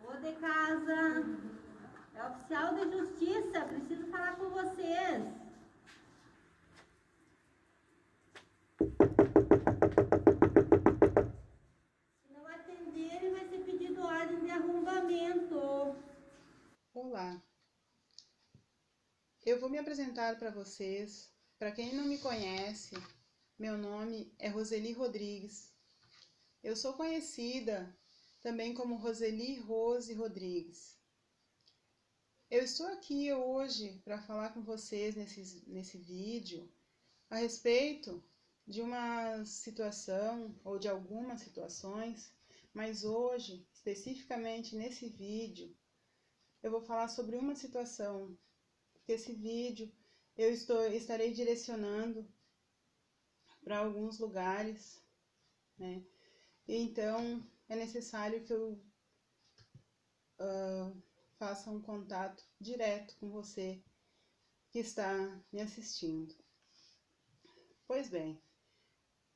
Ô de casa, é oficial de justiça, preciso falar com vocês. Se não atenderem, vai ser pedido ordem de arrombamento. Olá, eu vou me apresentar para vocês. Para quem não me conhece, meu nome é Roseli Rodrigues. Eu sou conhecida também como Roseli Rose Rodrigues. Eu estou aqui hoje para falar com vocês nesse vídeo a respeito de uma situação ou de algumas situações, mas hoje, especificamente nesse vídeo, eu vou falar sobre uma situação, porque esse vídeo eu estarei direcionando para alguns lugares, né? Então é necessário que eu faça um contato direto com você que está me assistindo. Pois bem,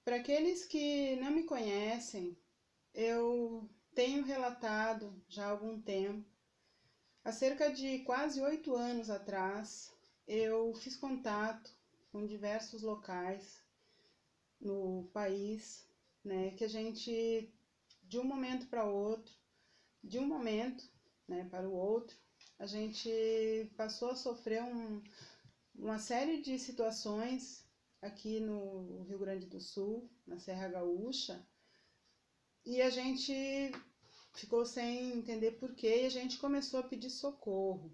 para aqueles que não me conhecem, eu tenho relatado já há algum tempo. Há cerca de quase 8 anos atrás, eu fiz contato com diversos locais no país, né, que a gente, de um momento para outro, de um momento, né, para o outro, a gente passou a sofrer uma série de situações aqui no Rio Grande do Sul, na Serra Gaúcha, e a gente ficou sem entender porquê e a gente começou a pedir socorro.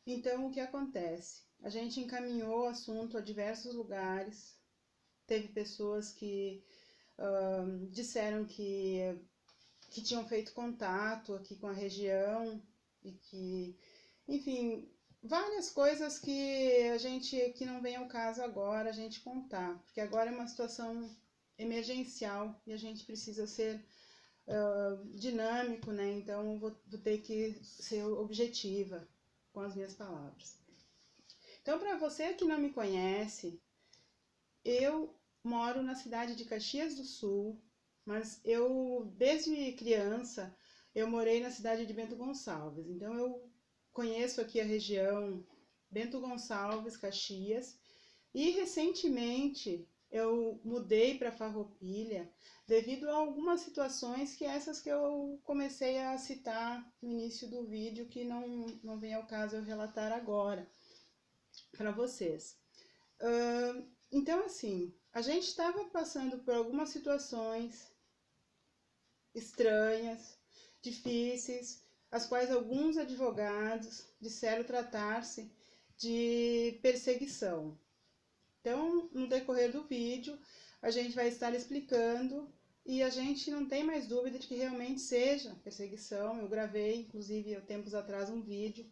Então, o que acontece? A gente encaminhou o assunto a diversos lugares, teve pessoas que disseram que tinham feito contato aqui com a região e que, enfim, várias coisas que não vem ao caso agora a gente contar, porque agora é uma situação emergencial e a gente precisa ser dinâmico, né? Então vou ter que ser objetiva com as minhas palavras. Então, para você que não me conhece, eu moro na cidade de Caxias do Sul, mas eu, desde criança, eu morei na cidade de Bento Gonçalves. Então, eu conheço aqui a região Bento Gonçalves, Caxias, e recentemente eu mudei para Farroupilha devido a algumas situações que essas que eu comecei a citar no início do vídeo, que não vem ao caso eu relatar agora para vocês. Então, assim, a gente estava passando por algumas situações estranhas, difíceis, as quais alguns advogados disseram tratar-se de perseguição. Então, no decorrer do vídeo, a gente vai estar explicando e a gente não tem mais dúvida de que realmente seja perseguição. Eu gravei, inclusive, há tempos atrás, um vídeo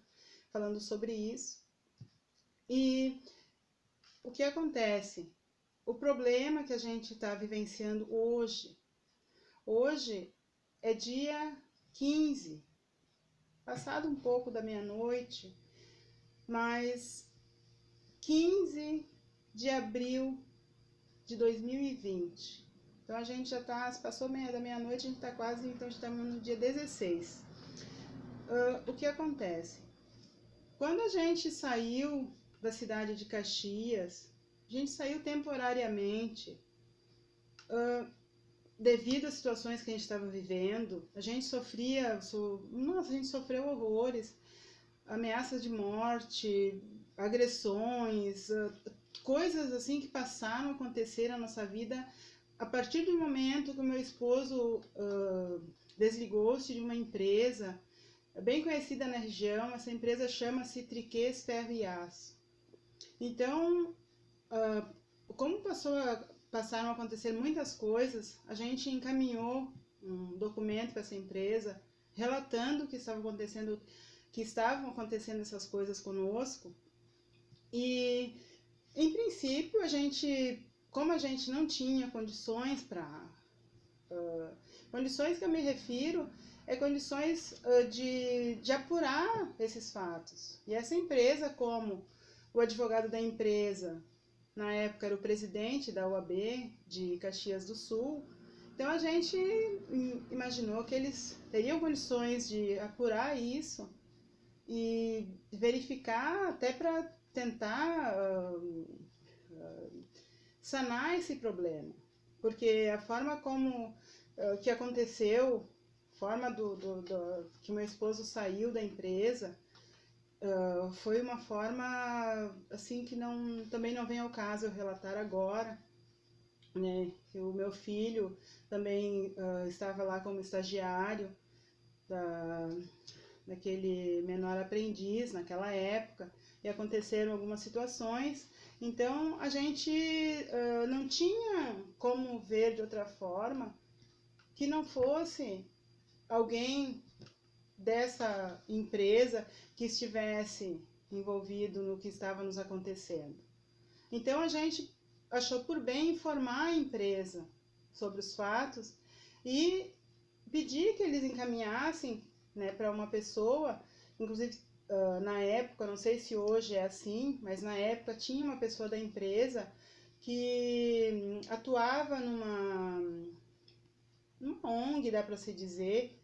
falando sobre isso. E o que acontece? O problema que a gente está vivenciando hoje é dia 15, passado um pouco da meia-noite, mas 15 de abril de 2020. Então a gente já está, se passou da meia-noite, a gente está quase, então a gente está no dia 16. O que acontece? Quando a gente saiu da cidade de Caxias, a gente saiu temporariamente, devido às situações que a gente estava vivendo. A gente a gente sofreu horrores, ameaças de morte, agressões, coisas assim que passaram a acontecer na nossa vida a partir do momento que o meu esposo desligou-se de uma empresa bem conhecida na região. Essa empresa chama-se Triquês Ferro e Aço. Então, como passaram a acontecer muitas coisas, a gente encaminhou um documento para essa empresa relatando o que estava acontecendo que estavam acontecendo essas coisas conosco. E, em princípio, como a gente não tinha condições condições que eu me refiro, condições de apurar esses fatos. E essa empresa, como o advogado da empresa, na época era o presidente da OAB de Caxias do Sul, então a gente imaginou que eles teriam condições de apurar isso e verificar até para tentar sanar esse problema. Porque a forma como que aconteceu, a forma que meu esposo saiu da empresa, foi uma forma assim que também não vem ao caso eu relatar agora, né? O meu filho também estava lá como estagiário daquele menor aprendiz naquela época, e aconteceram algumas situações, então a gente não tinha como ver de outra forma que não fosse alguém dessa empresa que estivesse envolvido no que estava nos acontecendo. Então a gente achou por bem informar a empresa sobre os fatos e pedir que eles encaminhassem, né, para uma pessoa, inclusive na época, não sei se hoje é assim, mas na época tinha uma pessoa da empresa que atuava numa ONG, dá para se dizer,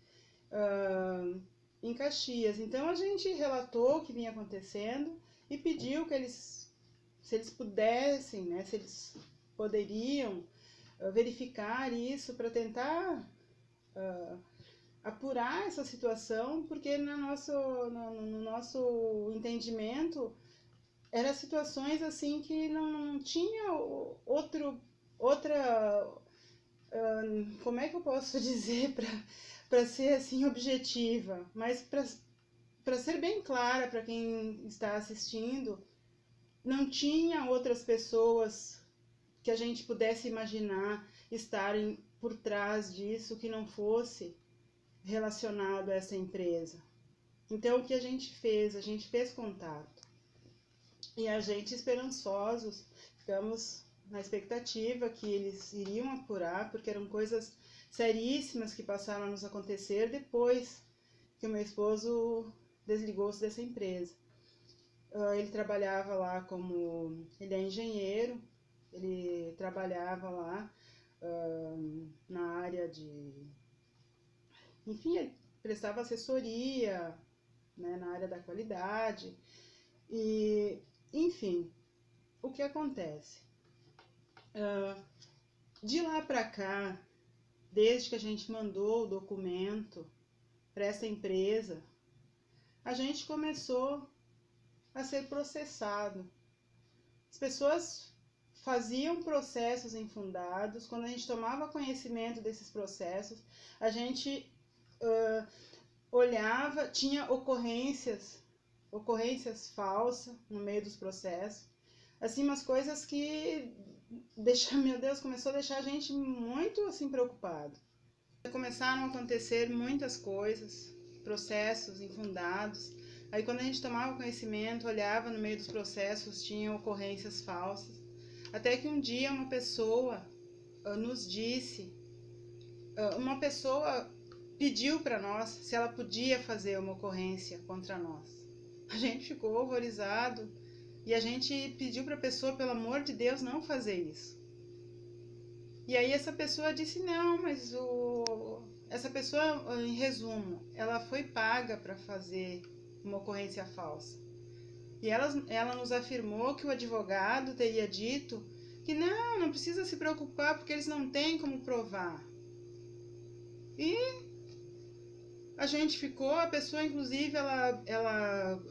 em Caxias. Então a gente relatou o que vinha acontecendo e pediu que se eles pudessem, né, se eles poderiam verificar isso para tentar apurar essa situação, porque no nosso entendimento eram situações assim que não tinha outra, como é que eu posso dizer para ser assim objetiva, mas para ser bem clara para quem está assistindo, não tinha outras pessoas que a gente pudesse imaginar estarem por trás disso que não fosse relacionado a essa empresa. Então, o que a gente fez? A gente fez contato. E a gente, esperançosos, ficamos na expectativa que eles iriam apurar, porque eram coisas seríssimas que passaram a nos acontecer depois que o meu esposo desligou-se dessa empresa. Ele trabalhava lá ele é engenheiro, ele trabalhava lá na área enfim, ele prestava assessoria, né, na área da qualidade. E, enfim, o que acontece? De lá para cá, desde que a gente mandou o documento para essa empresa, a gente começou a ser processado. As pessoas faziam processos infundados. Quando a gente tomava conhecimento desses processos, a gente olhava, tinha ocorrências falsas no meio dos processos, assim, umas coisas que meu Deus, começou a deixar a gente muito assim preocupado. Começaram a acontecer muitas coisas, processos infundados. Aí quando a gente tomava conhecimento, olhava no meio dos processos, tinha ocorrências falsas. Até que um dia uma pessoa nos disse, uma pessoa pediu para nós se ela podia fazer uma ocorrência contra nós. A gente ficou horrorizado e a gente pediu para a pessoa, pelo amor de Deus, não fazer isso. E aí essa pessoa disse, não, mas essa pessoa, em resumo, ela foi paga para fazer uma ocorrência falsa. E ela nos afirmou que o advogado teria dito que não precisa se preocupar porque eles não têm como provar. E a gente ficou, a pessoa inclusive ela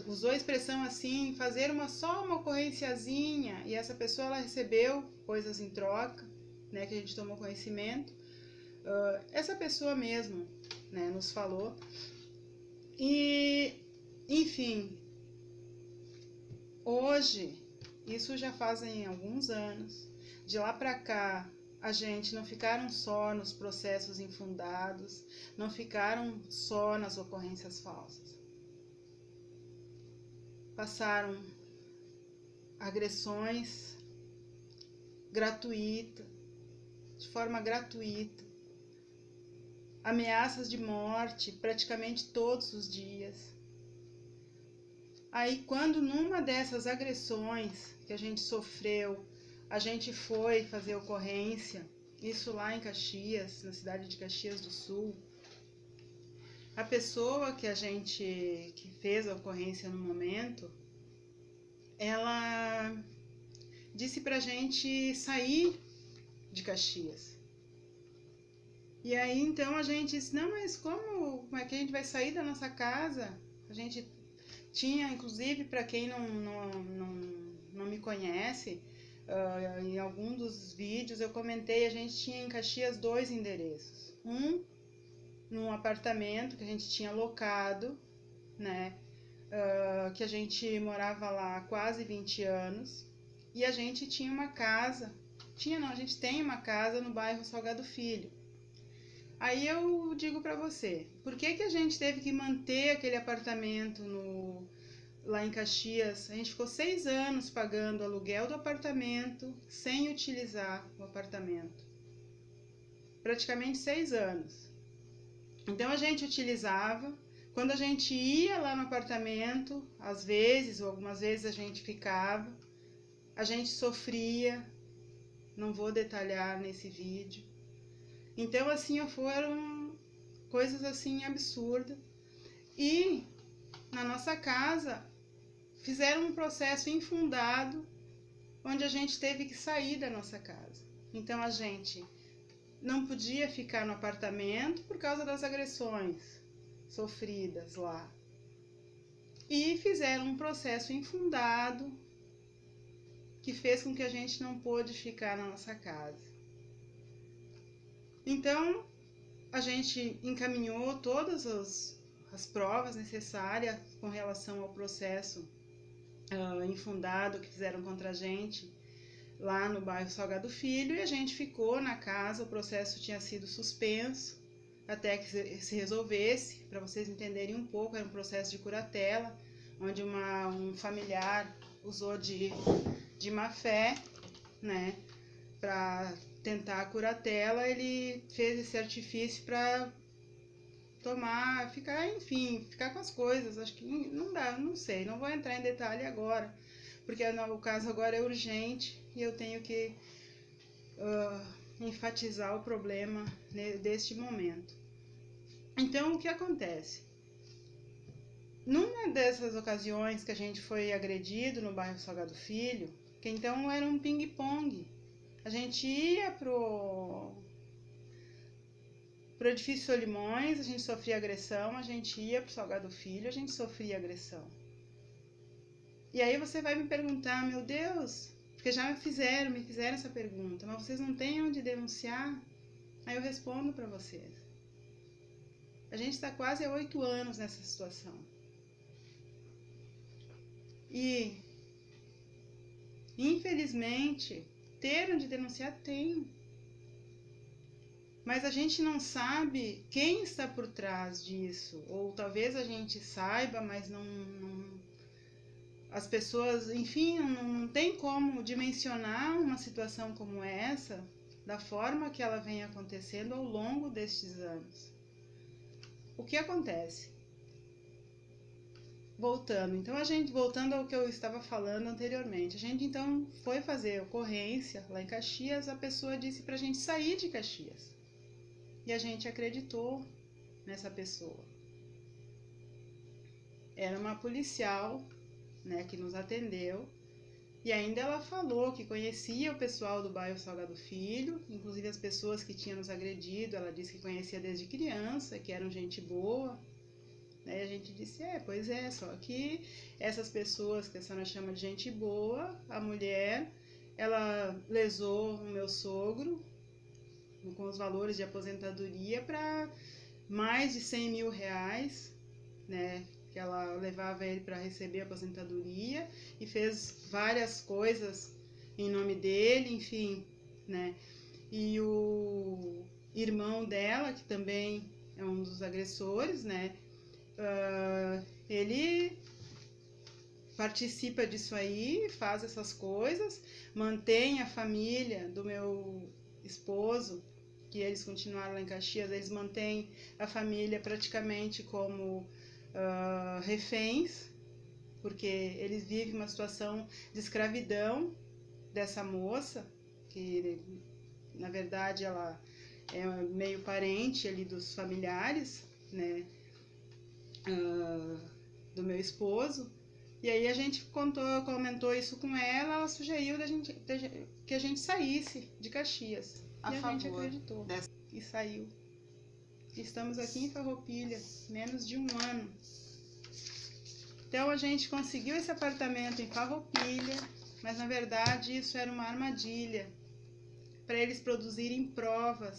usou a expressão assim, fazer só uma ocorrênciazinha, e essa pessoa ela recebeu coisas em troca, né, que a gente tomou conhecimento. Essa pessoa mesmo, né, nos falou. E, enfim, hoje, isso já fazem alguns anos, de lá para cá, a gente não ficaram só nos processos infundados, não ficaram só nas ocorrências falsas. passaram agressões gratuitas, de forma gratuita, ameaças de morte praticamente todos os dias. Aí, quando numa dessas agressões que a gente sofreu, a gente foi fazer ocorrência, isso lá em Caxias, na cidade de Caxias do Sul, a pessoa que fez a ocorrência no momento, ela disse pra gente sair de Caxias. E aí, então, a gente disse, não, mas como é que a gente vai sair da nossa casa? A gente tinha, inclusive, para quem não me conhece, em algum dos vídeos eu comentei, a gente tinha em Caxias 2 endereços. Um num apartamento que a gente tinha locado, né, que a gente morava lá há quase 20 anos, e a gente tinha uma casa, a gente tem uma casa no bairro Salgado Filho. Aí eu digo para você, por que a gente teve que manter aquele apartamento lá em Caxias? A gente ficou 6 anos pagando o aluguel do apartamento sem utilizar o apartamento. Praticamente 6 anos. Então a gente utilizava. Quando a gente ia lá no apartamento, às vezes ou algumas vezes a gente ficava, a gente sofria, não vou detalhar nesse vídeo. Então, assim, foram coisas assim absurdas. E na nossa casa fizeram um processo infundado, onde a gente teve que sair da nossa casa. Então a gente não podia ficar no apartamento por causa das agressões sofridas lá. E fizeram um processo infundado que fez com que a gente não pôde ficar na nossa casa. Então, a gente encaminhou todas as provas necessárias com relação ao processo infundado que fizeram contra a gente lá no bairro Salgado Filho, e a gente ficou na casa. O processo tinha sido suspenso até que se resolvesse. Para vocês entenderem um pouco, era um processo de curatela, onde um familiar usou de má fé, né, para tentar a curatela. Ele fez esse artifício para ficar com as coisas. Acho que não dá, não sei, não vou entrar em detalhe agora, porque o caso agora é urgente e eu tenho que enfatizar o problema deste momento. Então, o que acontece? Numa dessas ocasiões que a gente foi agredido no bairro Salgado Filho, que então era um ping-pong, a gente ia pro edifício Solimões, a gente sofria agressão, a gente ia pro Salgado Filho, a gente sofria agressão. E aí você vai me perguntar, meu Deus, porque já me fizeram essa pergunta, mas vocês não têm onde denunciar? Aí eu respondo para vocês. A gente está quase há 8 anos nessa situação. E, infelizmente, ter onde denunciar tem. Mas a gente não sabe quem está por trás disso. Ou talvez a gente saiba, mas as pessoas, enfim, não tem como dimensionar uma situação como essa da forma que ela vem acontecendo ao longo destes anos. O que acontece? Voltando ao que eu estava falando anteriormente, a gente então foi fazer ocorrência lá em Caxias. A pessoa disse pra gente sair de Caxias. E a gente acreditou nessa pessoa. Era uma policial, né, que nos atendeu, e ainda ela falou que conhecia o pessoal do bairro Salgado Filho, inclusive as pessoas que tinham nos agredido. Ela disse que conhecia desde criança, que eram gente boa. Aí a gente disse, pois é, só que essas pessoas que a senhora chama de gente boa, a mulher, ela lesou o meu sogro com os valores de aposentadoria para mais de 100 mil reais, né, que ela levava ele para receber a aposentadoria, e fez várias coisas em nome dele, enfim, né. E o irmão dela, que também é um dos agressores, né, ele participa disso aí, faz essas coisas, mantém a família do meu esposo, que eles continuaram lá em Caxias, eles mantêm a família praticamente como reféns, porque eles vivem uma situação de escravidão dessa moça, que na verdade ela é meio parente ali dos familiares, né, do meu esposo. E aí a gente comentou isso com ela, ela sugeriu que a gente saísse de Caxias. E a gente acreditou e saiu. Estamos aqui em Farroupilha, menos de um ano. Então a gente conseguiu esse apartamento em Farroupilha, mas na verdade isso era uma armadilha para eles produzirem provas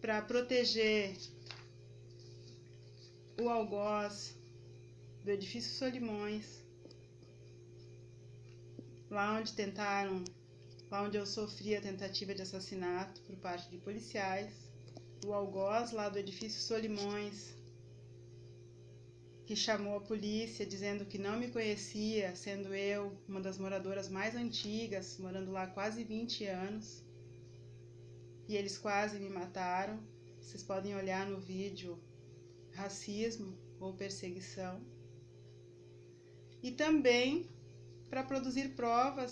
para proteger o algoz do edifício Solimões, lá onde eu sofri a tentativa de assassinato por parte de policiais, o algoz lá do edifício Solimões, que chamou a polícia dizendo que não me conhecia, sendo eu uma das moradoras mais antigas, morando lá há quase 20 anos, e eles quase me mataram. Vocês podem olhar no vídeo racismo ou perseguição. E também para produzir provas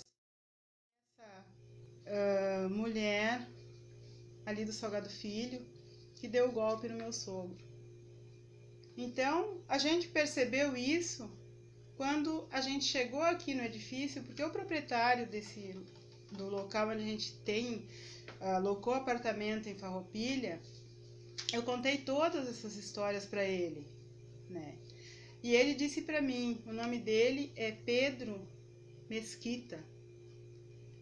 dessa mulher ali do Salgado Filho que deu o golpe no meu sogro. Então a gente percebeu isso quando a gente chegou aqui no edifício, porque o proprietário do local onde a gente alocou apartamento em Farroupilha, eu contei todas essas histórias para ele, né? E ele disse para mim, o nome dele é Pedro Mesquita.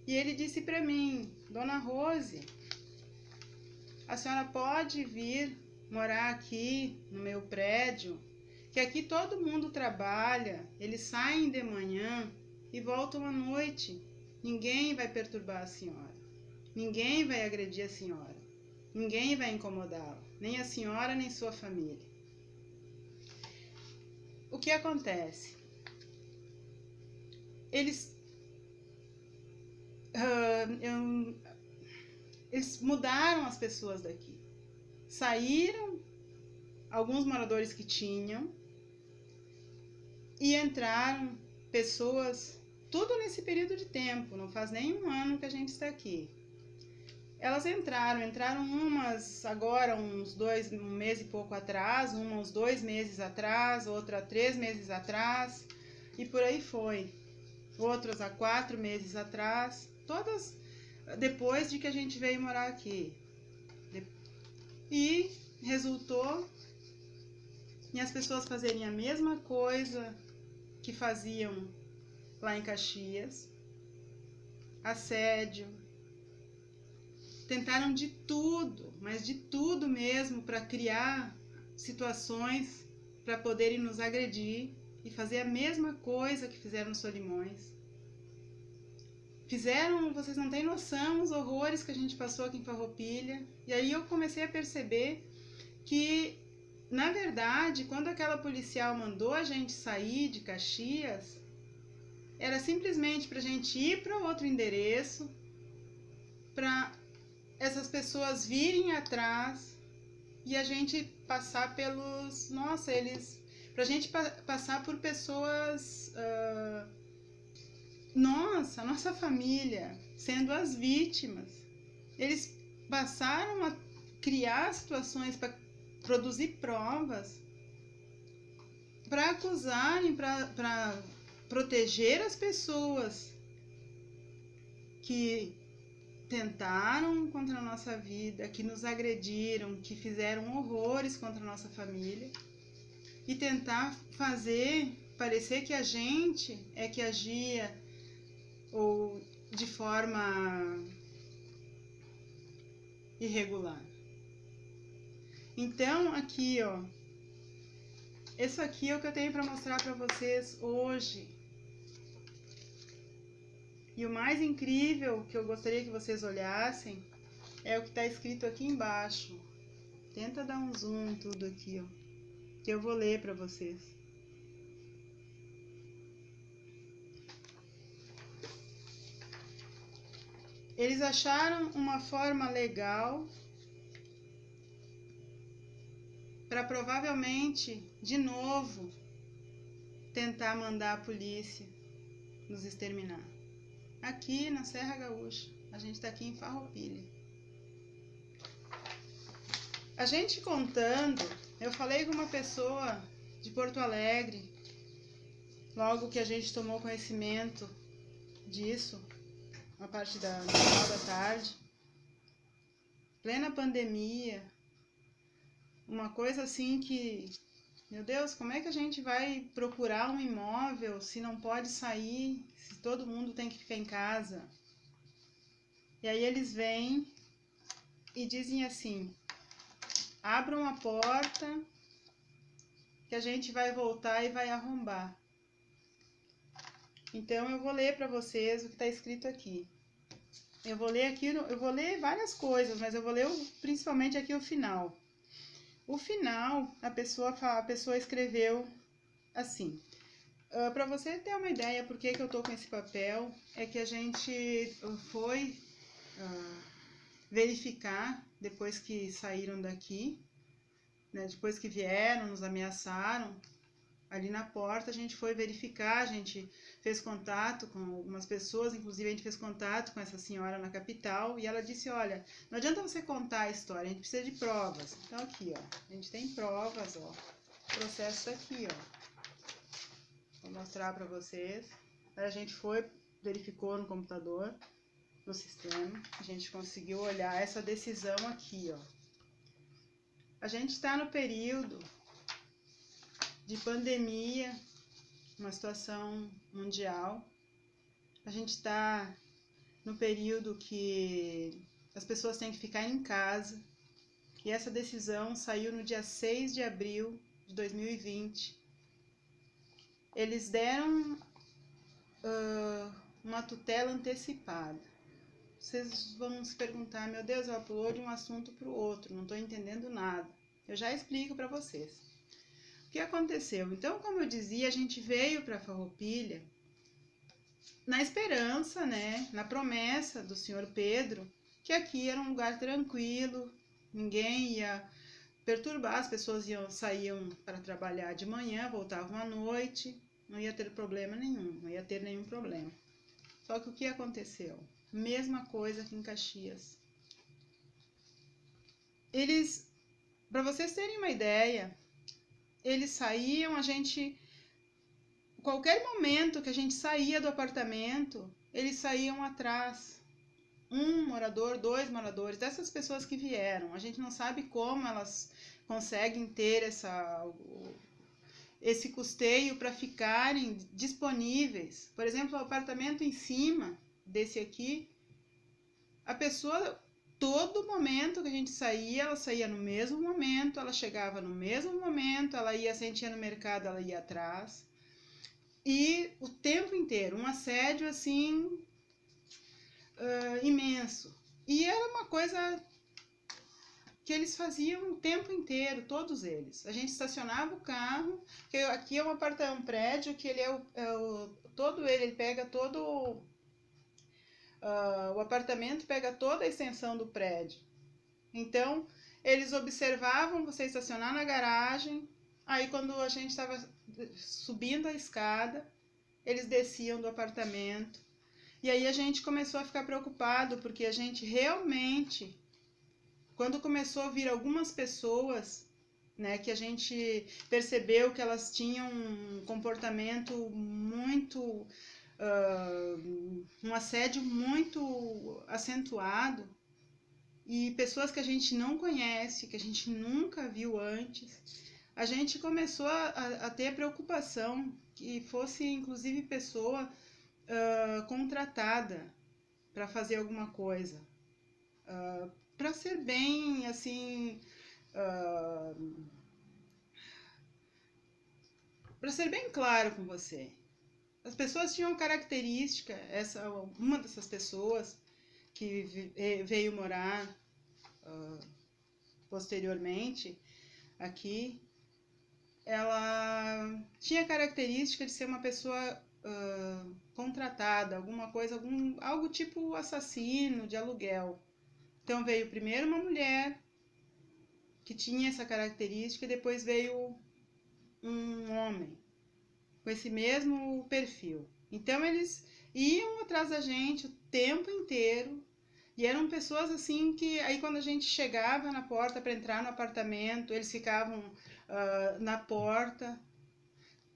E ele disse para mim: Dona Rose, a senhora pode vir morar aqui no meu prédio, que aqui todo mundo trabalha, eles saem de manhã e voltam à noite. Ninguém vai perturbar a senhora, ninguém vai agredir a senhora, ninguém vai incomodá-la, nem a senhora nem sua família. O que acontece? Eles mudaram as pessoas daqui. Saíram alguns moradores que tinham e entraram pessoas, tudo nesse período de tempo, não faz nem um ano que a gente está aqui. Elas entraram umas agora, um mês e pouco atrás, uma uns 2 meses atrás, outra 3 meses atrás, e por aí foi. Outras há 4 meses atrás, todas depois de que a gente veio morar aqui. E resultou em as pessoas fazerem a mesma coisa que faziam lá em Caxias, assédio. Tentaram de tudo, mas de tudo mesmo, para criar situações para poderem nos agredir e fazer a mesma coisa que fizeram no Solimões. Vocês não têm noção os horrores que a gente passou aqui em Farroupilha. E aí eu comecei a perceber que, na verdade, quando aquela policial mandou a gente sair de Caxias, era simplesmente para a gente ir para outro endereço, para essas pessoas virem atrás e a gente passar pelos... pra gente passar por pessoas... a nossa família, sendo as vítimas. Eles passaram a criar situações para produzir provas, para acusarem, para proteger as pessoas que tentaram contra a nossa vida, que nos agrediram, que fizeram horrores contra a nossa família, e tentar fazer parecer que a gente é que agia ou de forma irregular. Então aqui, ó, isso aqui é o que eu tenho para mostrar para vocês hoje. E o mais incrível que eu gostaria que vocês olhassem é o que está escrito aqui embaixo. Tenta dar um zoom em tudo aqui, ó, que eu vou ler para vocês. Eles acharam uma forma legal para provavelmente, de novo, tentar mandar a polícia nos exterminar. Aqui na Serra Gaúcha, a gente está aqui em Farroupilha. A gente contando, eu falei com uma pessoa de Porto Alegre, logo que a gente tomou conhecimento disso, a parte da final da tarde, plena pandemia, uma coisa assim que, meu Deus, como é que a gente vai procurar um imóvel se não pode sair, se todo mundo tem que ficar em casa? E aí eles vêm e dizem assim, abram a porta que a gente vai voltar e vai arrombar. Então eu vou ler para vocês o que está escrito aqui. Eu vou ler várias coisas, mas eu vou ler principalmente aqui o final. O final, a pessoa escreveu assim. Para você ter uma ideia por que eu tô com esse papel, é que a gente foi verificar depois que saíram daqui, né, depois que vieram, nos ameaçaram, ali na porta a gente foi verificar, a gente fez contato com algumas pessoas, inclusive a gente fez contato com essa senhora na capital, e ela disse, olha, não adianta você contar a história, a gente precisa de provas. Então aqui, ó, a gente tem provas, ó, o processo tá aqui, ó, vou mostrar para vocês. Aí a gente foi, verificou no computador, no sistema, a gente conseguiu olhar essa decisão aqui, ó. A gente está no período de pandemia, uma situação mundial. A gente está no período que as pessoas têm que ficar em casa. E essa decisão saiu no dia 6 de abril de 2020. Eles deram uma tutela antecipada. Vocês vão se perguntar, meu Deus, ela pulou de um assunto para o outro, não estou entendendo nada. Eu já explico para vocês. O que aconteceu? Então, como eu dizia, a gente veio para Farroupilha na esperança, né, na promessa do senhor Pedro, que aqui era um lugar tranquilo, ninguém ia perturbar, as pessoas saíam para trabalhar de manhã, voltavam à noite, não ia ter problema nenhum, não ia ter nenhum problema. Só que o que aconteceu? Mesma coisa aqui em Caxias. Eles, para vocês terem uma ideia, eles saíam, qualquer momento que a gente saía do apartamento, eles saíam atrás. Um morador, 2 moradores, dessas pessoas que vieram. A gente não sabe como elas conseguem ter esse custeio para ficarem disponíveis. Por exemplo, o apartamento em cima desse aqui, a pessoa, todo momento que a gente saía, ela saía no mesmo momento, ela chegava no mesmo momento, ela ia, se a gente ia no mercado, ela ia atrás. E o tempo inteiro, um assédio assim, imenso. E era uma coisa que eles faziam o tempo inteiro, todos eles. A gente estacionava o carro, que aqui é um prédio que ele ele pega todo o apartamento, pega toda a extensão do prédio. Então, eles observavam você estacionar na garagem, aí quando a gente estava subindo a escada, eles desciam do apartamento. E aí a gente começou a ficar preocupado, porque a gente realmente, quando começou a vir algumas pessoas, né, que a gente percebeu que elas tinham um comportamento muito, um assédio muito acentuado, e pessoas que a gente não conhece, que a gente nunca viu antes, a gente começou a ter preocupação que fosse inclusive pessoa contratada para fazer alguma coisa, para ser bem assim, para ser bem claro com você. As pessoas tinham característica, uma dessas pessoas que veio morar posteriormente aqui, ela tinha característica de ser uma pessoa contratada, alguma coisa, algo tipo assassino de aluguel. Então veio primeiro uma mulher que tinha essa característica e depois veio um homem com esse mesmo perfil. Então eles iam atrás da gente o tempo inteiro e eram pessoas assim que aí quando a gente chegava na porta para entrar no apartamento, eles ficavam na porta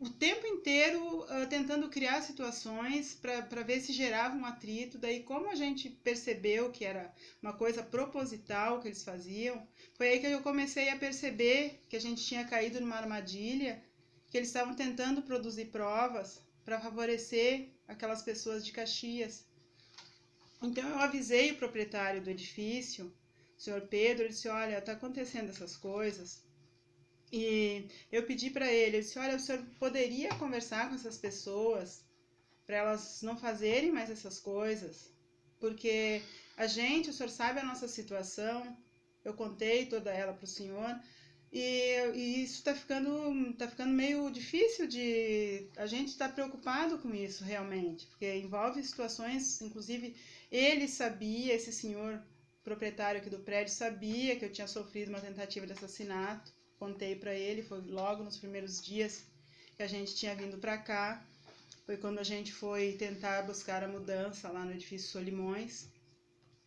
o tempo inteiro tentando criar situações para ver se gerava um atrito. Daí, como a gente percebeu que era uma coisa proposital que eles faziam, foi aí que eu comecei a perceber que a gente tinha caído numa armadilha, que eles estavam tentando produzir provas para favorecer aquelas pessoas de Caxias. Então, eu avisei o proprietário do edifício, o senhor Pedro, ele disse, olha, está acontecendo essas coisas. E eu pedi para ele, eu disse, olha, o senhor poderia conversar com essas pessoas para elas não fazerem mais essas coisas? Porque o senhor sabe a nossa situação, eu contei toda ela para o senhor, e isso está ficando meio difícil a gente estar preocupado com isso realmente, porque envolve situações, inclusive ele sabia, esse senhor proprietário aqui do prédio sabia que eu tinha sofrido uma tentativa de assassinato. Contei para ele, foi logo nos primeiros dias que a gente tinha vindo para cá, foi quando a gente foi tentar buscar a mudança lá no edifício Solimões,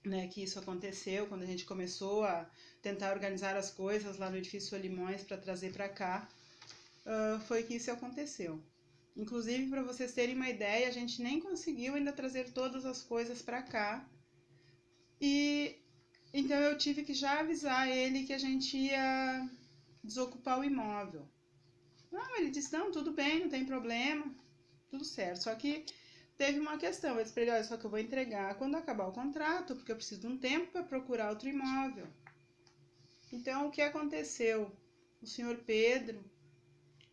né, que isso aconteceu, quando a gente começou a tentar organizar as coisas lá no edifício Solimões para trazer para cá, foi que isso aconteceu. Inclusive, para vocês terem uma ideia, a gente nem conseguiu ainda trazer todas as coisas para cá, e então eu tive que já avisar ele que a gente ia desocupar o imóvel. Não, ele disse, não, tudo bem, não tem problema, tudo certo. Só que teve uma questão, eu disse para ele, olha, só que eu vou entregar quando acabar o contrato, porque eu preciso de um tempo para procurar outro imóvel. Então, o que aconteceu? O senhor Pedro,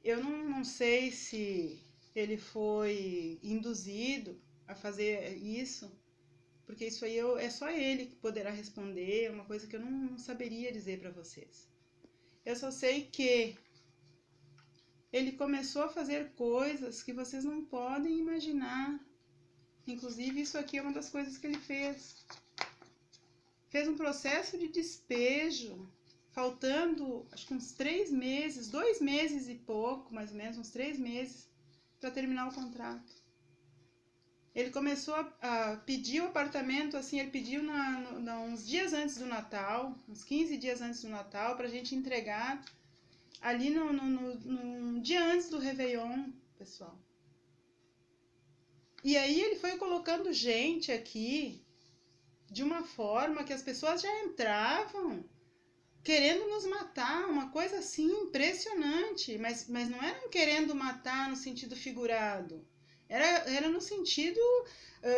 eu não sei se ele foi induzido a fazer isso, porque isso aí é só ele que poderá responder, é uma coisa que eu não saberia dizer para vocês. Eu só sei que ele começou a fazer coisas que vocês não podem imaginar. Inclusive, isso aqui é uma das coisas que ele fez. Fez um processo de despejo, faltando, acho que uns 3 meses, 2 meses e pouco, mais ou menos, uns 3 meses, para terminar o contrato. Ele começou a pedir o apartamento, assim, ele pediu uns dias antes do Natal, uns 15 dias antes do Natal, para a gente entregar ali no dia antes do Réveillon, pessoal. E aí ele foi colocando gente aqui de uma forma que as pessoas já entravam querendo nos matar, uma coisa assim impressionante, mas não era querendo matar no sentido figurado, era no sentido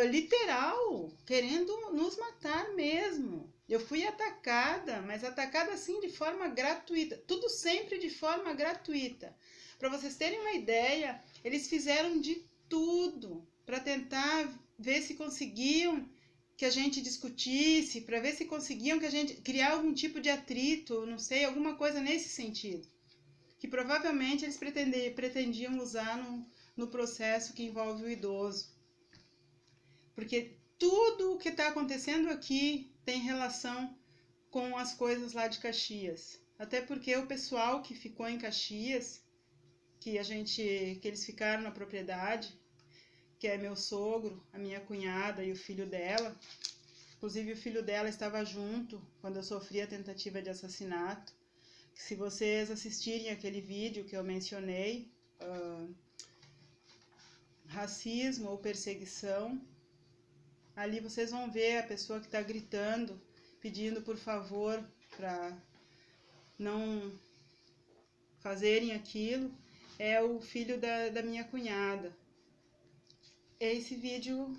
literal, querendo nos matar mesmo. Eu fui atacada, mas atacada assim de forma gratuita, tudo sempre de forma gratuita. Para vocês terem uma ideia, eles fizeram de tudo para tentar ver se conseguiam que a gente discutisse, para ver se conseguiam que a gente criar algum tipo de atrito, não sei, alguma coisa nesse sentido, que provavelmente eles pretendiam usar no processo que envolve o idoso. Porque tudo o que está acontecendo aqui tem relação com as coisas lá de Caxias. Até porque o pessoal que ficou em Caxias, que eles ficaram na propriedade, que é meu sogro, a minha cunhada e o filho dela. Inclusive o filho dela estava junto quando eu sofri a tentativa de assassinato. Se vocês assistirem aquele vídeo que eu mencionei, racismo ou perseguição, ali vocês vão ver a pessoa que está gritando, pedindo por favor para não fazerem aquilo, é o filho da minha cunhada. Esse vídeo,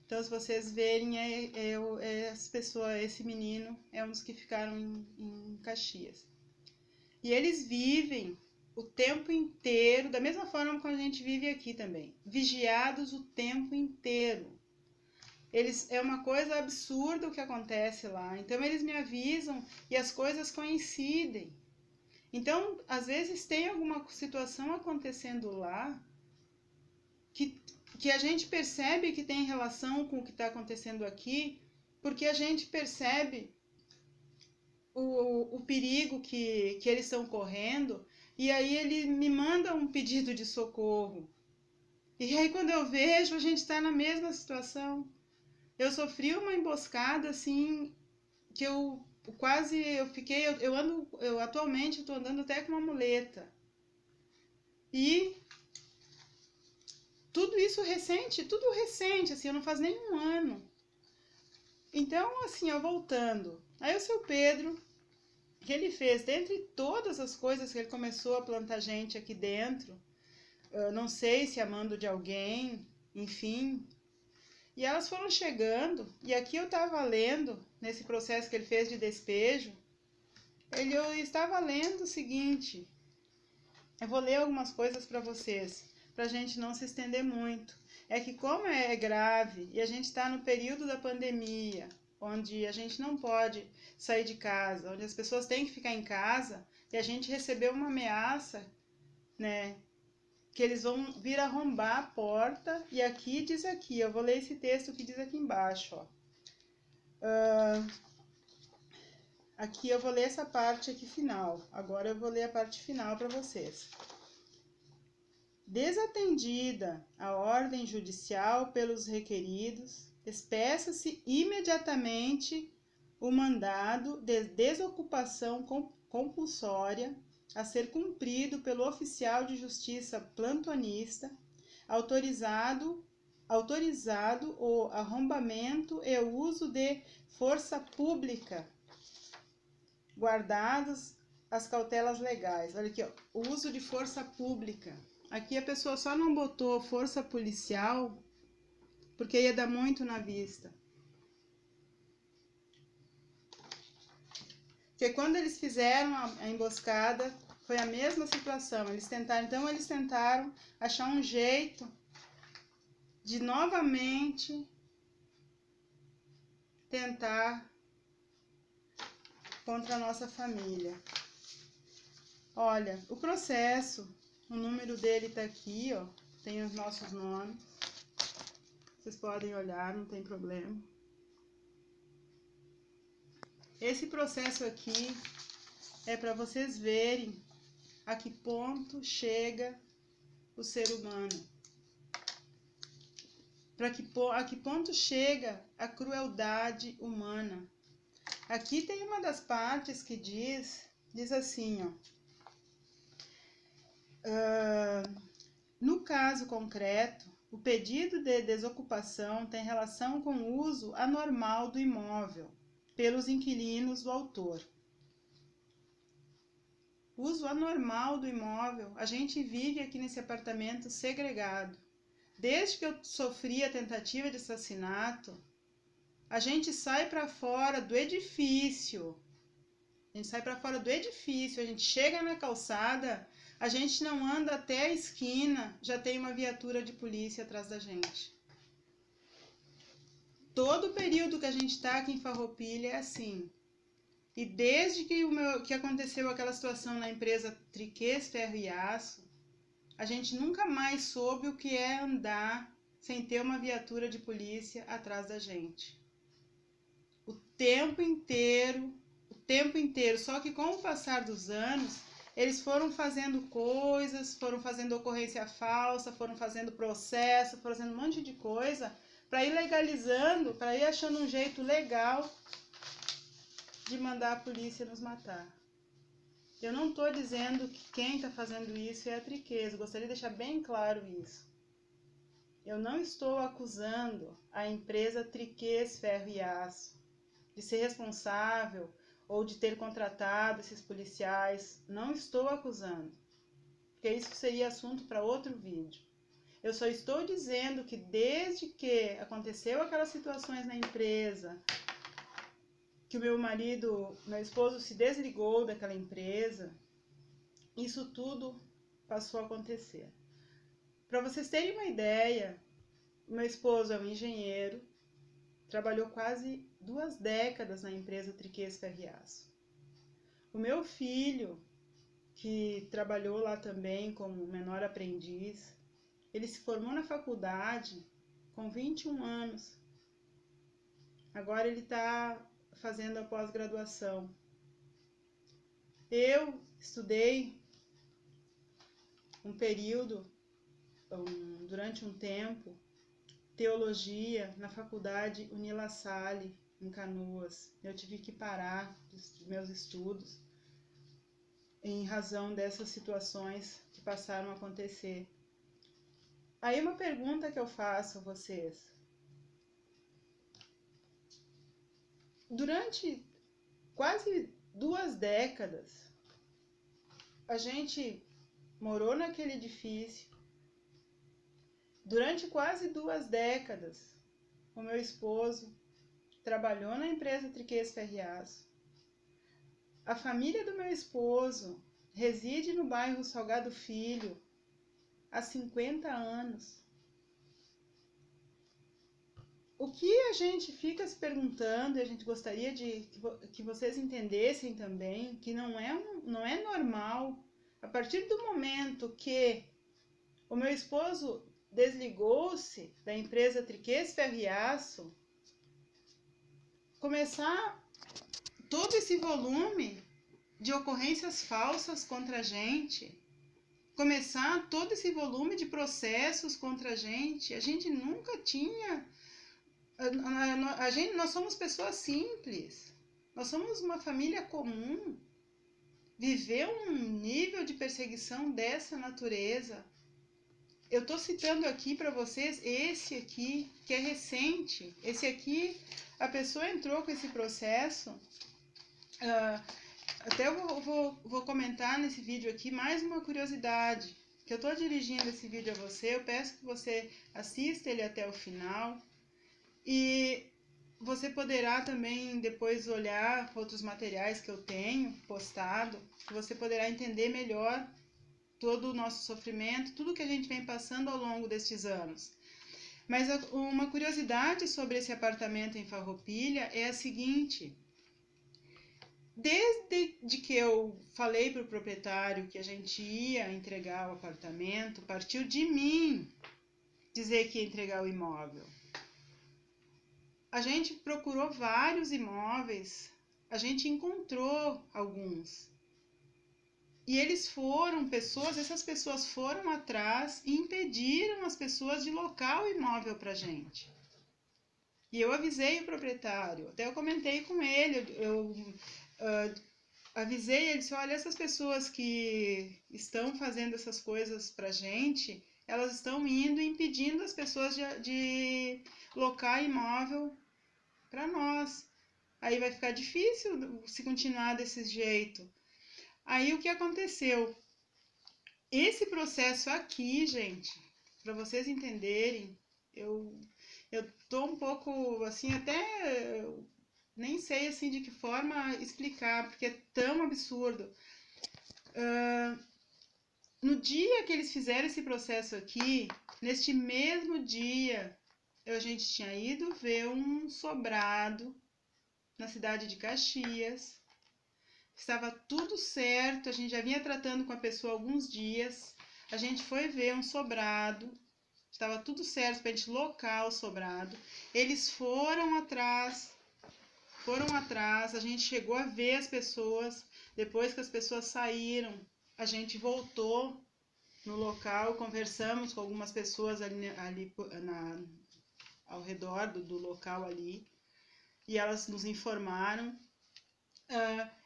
então se vocês verem, essa pessoa, esse menino, é um dos que ficaram em Caxias. E eles vivem o tempo inteiro, da mesma forma como a gente vive aqui também, vigiados o tempo inteiro. É uma coisa absurda o que acontece lá. Então eles me avisam e as coisas coincidem. Então, às vezes tem alguma situação acontecendo lá que que a gente percebe que tem relação com o que está acontecendo aqui, porque a gente percebe o perigo que eles estão correndo, e aí ele me manda um pedido de socorro. E aí quando eu vejo, a gente está na mesma situação. Eu sofri uma emboscada, assim, que eu fiquei, atualmente eu estou andando até com uma muleta. E tudo isso tudo recente, assim, eu não faz nem um ano. Então, assim, voltando. Aí o seu Pedro, que ele fez, dentre todas as coisas que ele começou a plantar gente aqui dentro, não sei se amando de alguém, enfim. E elas foram chegando, e aqui eu estava lendo, nesse processo que ele fez de despejo, eu estava lendo o seguinte, eu vou ler algumas coisas para vocês, para a gente não se estender muito. É que como é grave, e a gente está no período da pandemia, onde a gente não pode sair de casa, onde as pessoas têm que ficar em casa, e a gente recebeu uma ameaça, né, que eles vão vir arrombar a porta, e aqui diz aqui, eu vou ler esse texto que diz aqui embaixo, ó. Aqui eu vou ler essa parte aqui final, agora eu vou ler a parte final para vocês. Desatendida a ordem judicial pelos requeridos, despeça-se imediatamente o mandado de desocupação compulsória a ser cumprido pelo oficial de justiça plantonista, autorizado o arrombamento e o uso de força pública, guardados as cautelas legais. Olha aqui, ó, o uso de força pública. Aqui a pessoa só não botou força policial porque ia dar muito na vista. Porque quando eles fizeram a emboscada, foi a mesma situação. Eles tentaram achar um jeito de novamente tentar contra a nossa família. Olha, o processo, o número dele tá aqui, ó, tem os nossos nomes. Vocês podem olhar, não tem problema. Esse processo aqui é para vocês verem a que ponto chega o ser humano. A que ponto chega a crueldade humana. Aqui tem uma das partes que diz assim, ó. No caso concreto, o pedido de desocupação tem relação com o uso anormal do imóvel pelos inquilinos do autor. Uso anormal do imóvel. A gente vive aqui nesse apartamento segregado. Desde que eu sofri a tentativa de assassinato, a gente sai para fora do edifício. A gente chega na calçada, a gente não anda até a esquina, já tem uma viatura de polícia atrás da gente. Todo o período que a gente está aqui em Farroupilha é assim. E desde que aconteceu aquela situação na empresa Triquês Ferro e Aço, a gente nunca mais soube o que é andar sem ter uma viatura de polícia atrás da gente. O tempo inteiro. Só que com o passar dos anos, eles foram fazendo coisas, foram fazendo ocorrência falsa, foram fazendo processo, foram fazendo um monte de coisa para ir legalizando, para ir achando um jeito legal de mandar a polícia nos matar. Eu não estou dizendo que quem está fazendo isso é a Triquês, gostaria de deixar bem claro isso. Eu não estou acusando a empresa Triquês Ferro e Aço de ser responsável ou de ter contratado esses policiais. Não estou acusando, porque isso seria assunto para outro vídeo. Eu só estou dizendo que desde que aconteceu aquelas situações na empresa, que o meu esposo se desligou daquela empresa, isso tudo passou a acontecer. Para vocês terem uma ideia, meu esposo é um engenheiro, trabalhou quase 2 décadas na empresa Triquês Ferro e Aço. O meu filho, que trabalhou lá também como menor aprendiz, Ele se formou na faculdade com 21 anos. Agora ele está fazendo a pós-graduação. Eu estudei um período, durante um tempo, teologia na faculdade Unila Salle, em Canoas. Eu tive que parar dos meus estudos em razão dessas situações que passaram a acontecer. Aí uma pergunta que eu faço a vocês. Durante quase 2 décadas, a gente morou naquele edifício. Durante quase 2 décadas, o meu esposo trabalhou na empresa Triquês Ferriaço. A família do meu esposo reside no bairro Salgado Filho há 50 anos. O que a gente fica se perguntando, e a gente gostaria que vocês entendessem também, que não é normal, a partir do momento que o meu esposo desligou-se da empresa Triquês Ferriaço, começar todo esse volume de ocorrências falsas contra a gente, começar todo esse volume de processos contra a gente nunca tinha... Nós somos pessoas simples, nós somos uma família comum. Viver um nível de perseguição dessa natureza, eu estou citando aqui para vocês esse aqui, que é recente. Esse aqui, a pessoa entrou com esse processo. Até eu vou comentar nesse vídeo aqui mais uma curiosidade, que eu estou dirigindo esse vídeo a você. Eu peço que você assista ele até o final. E você poderá também depois olhar outros materiais que eu tenho postado, que você poderá entender melhor todo o nosso sofrimento, tudo que a gente vem passando ao longo destes anos. Mas uma curiosidade sobre esse apartamento em Farroupilha é a seguinte: desde que eu falei para o proprietário que a gente ia entregar o apartamento, partiu de mim dizer que ia entregar o imóvel. A gente procurou vários imóveis, a gente encontrou alguns. E essas pessoas foram atrás e impediram as pessoas de locar o imóvel para a gente. E eu avisei o proprietário, até eu comentei com ele, avisei ele, disse, olha, essas pessoas que estão fazendo essas coisas para a gente, elas estão indo e impedindo as pessoas de locar imóvel para nós. Aí vai ficar difícil se continuar desse jeito. Aí o que aconteceu? Esse processo aqui, gente, para vocês entenderem, eu tô um pouco assim, até nem sei assim de que forma explicar, porque é tão absurdo. No dia que eles fizeram esse processo aqui, neste mesmo dia, a gente tinha ido ver um sobrado na cidade de Caxias. Estava tudo certo, a gente já vinha tratando com a pessoa há alguns dias. A gente foi ver um sobrado, estava tudo certo para a gente locar o sobrado. Eles foram atrás, a gente chegou a ver as pessoas. Depois que as pessoas saíram, a gente voltou no local, conversamos com algumas pessoas ali ao redor do local ali, e elas nos informaram.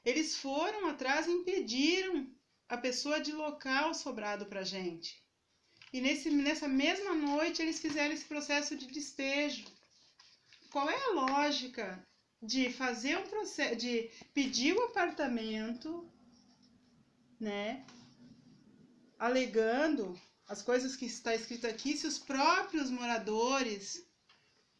Eles foram atrás e impediram a pessoa de locar o sobrado para a gente. E nessa mesma noite eles fizeram esse processo de despejo. Qual é a lógica de fazer um processo, de pedir o apartamento, né, alegando as coisas que está escrito aqui, se os próprios moradores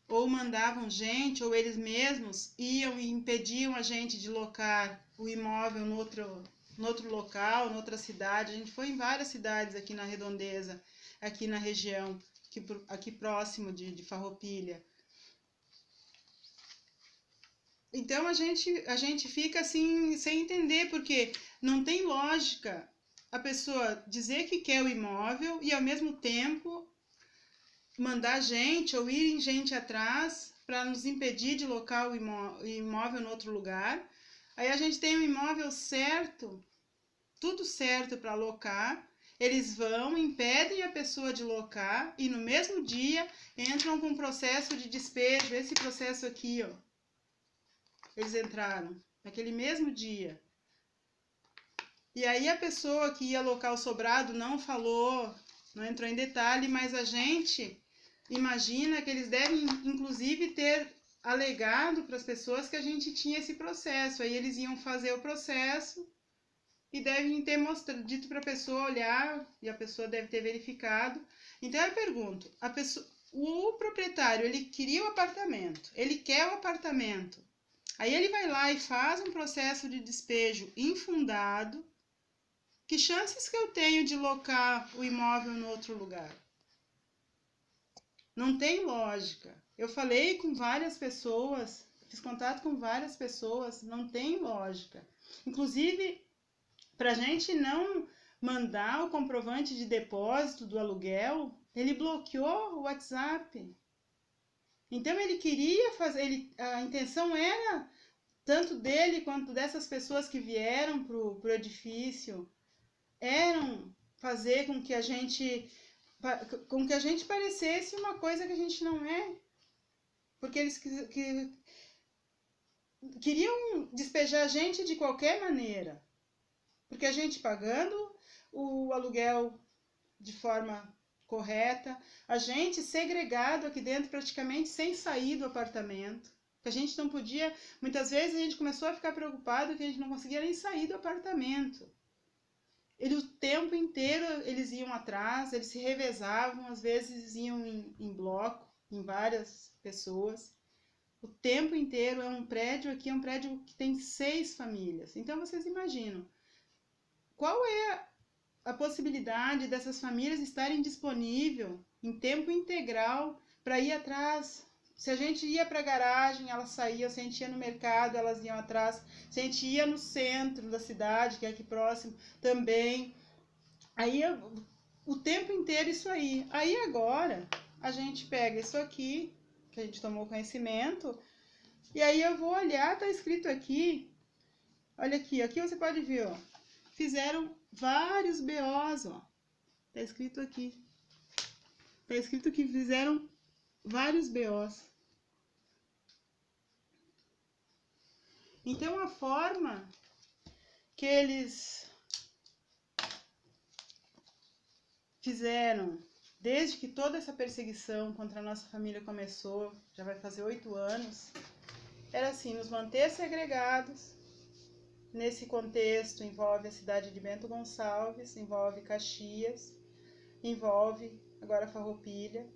ou mandavam gente, ou eles mesmos iam e impediam a gente de locar o imóvel no outro local, em outra cidade. A gente foi em várias cidades aqui na redondeza, aqui na região, aqui próximo de Farroupilha. Então a gente fica assim, sem entender, porque não tem lógica a pessoa dizer que quer o imóvel e ao mesmo tempo mandar gente ou irem gente atrás para nos impedir de locar o imóvel em outro lugar. Aí a gente tem um imóvel certo, tudo certo para alocar. Eles vão, impedem a pessoa de locar e no mesmo dia entram com um processo de despejo. Esse processo aqui, ó, eles entraram naquele mesmo dia. E aí a pessoa que ia alocar o sobrado não falou, não entrou em detalhe, mas a gente imagina que eles devem, inclusive, ter alegado para as pessoas que a gente tinha esse processo. Aí eles iam fazer o processo e devem ter dito para a pessoa olhar, e a pessoa deve ter verificado. Então eu pergunto, o proprietário, ele queria o apartamento, ele quer o apartamento, aí ele vai lá e faz um processo de despejo infundado. Que chances que eu tenho de locar o imóvel em outro lugar? Não tem lógica. Eu falei com várias pessoas, fiz contato com várias pessoas, não tem lógica. Inclusive, para a gente não mandar o comprovante de depósito do aluguel, ele bloqueou o WhatsApp. Então ele queria fazer, a intenção era, tanto dele quanto dessas pessoas que vieram para o edifício, eram fazer com que a gente parecesse uma coisa que a gente não é. Porque eles queriam despejar a gente de qualquer maneira. Porque a gente pagando o aluguel de forma correta, a gente segregado aqui dentro praticamente sem sair do apartamento. A gente não podia, muitas vezes a gente começou a ficar preocupado que a gente não conseguia nem sair do apartamento. O tempo inteiro eles iam atrás, eles se revezavam, às vezes iam em bloco, em várias pessoas. O tempo inteiro é um prédio aqui, é um prédio que tem 6 famílias. Então vocês imaginam, qual é a possibilidade dessas famílias estarem disponíveis em tempo integral para ir atrás? Se a gente ia para a garagem, elas saíam. Se a gente ia no mercado, elas iam atrás. Se a gente ia no centro da cidade, que é aqui próximo, também. Aí, o tempo inteiro isso aí. Aí agora, a gente pega isso aqui, que a gente tomou conhecimento, e aí eu vou olhar, tá escrito aqui, olha aqui, aqui você pode ver, ó, fizeram vários BOs, ó, tá escrito aqui. Tá escrito que fizeram vários BOs. Então, a forma que eles fizeram, desde que toda essa perseguição contra a nossa família começou, já vai fazer 8 anos, era assim, nos manter segregados. Nesse contexto, envolve a cidade de Bento Gonçalves, envolve Caxias, envolve agora Farroupilha.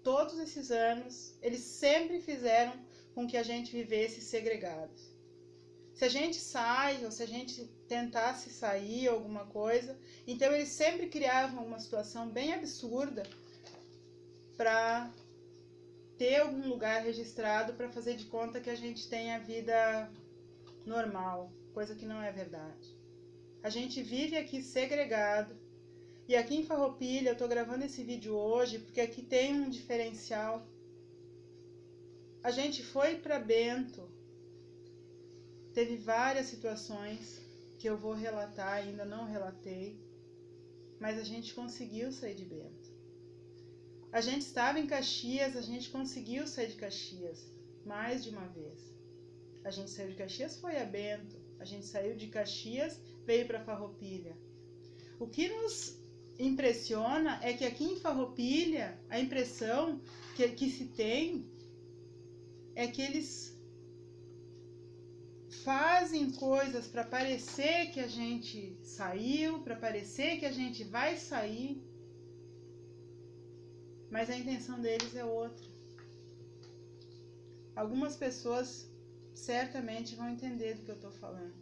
Todos esses anos, eles sempre fizeram com que a gente vivesse segregados. Se a gente sai, ou se a gente tentasse sair, alguma coisa, então eles sempre criavam uma situação bem absurda para ter algum lugar registrado para fazer de conta que a gente tem a vida normal, coisa que não é verdade. A gente vive aqui segregado. E aqui em Farroupilha, eu estou gravando esse vídeo hoje porque aqui tem um diferencial. A gente foi para Bento, teve várias situações que eu vou relatar, ainda não relatei, mas a gente conseguiu sair de Bento. A gente estava em Caxias, a gente conseguiu sair de Caxias mais de uma vez. A gente saiu de Caxias, foi a Bento. A gente saiu de Caxias, veio para Farroupilha. O que nos impressiona é que aqui em Farroupilha, a impressão que se tem é que eles fazem coisas para parecer que a gente saiu, para parecer que a gente vai sair, mas a intenção deles é outra. Algumas pessoas certamente vão entender do que eu estou falando.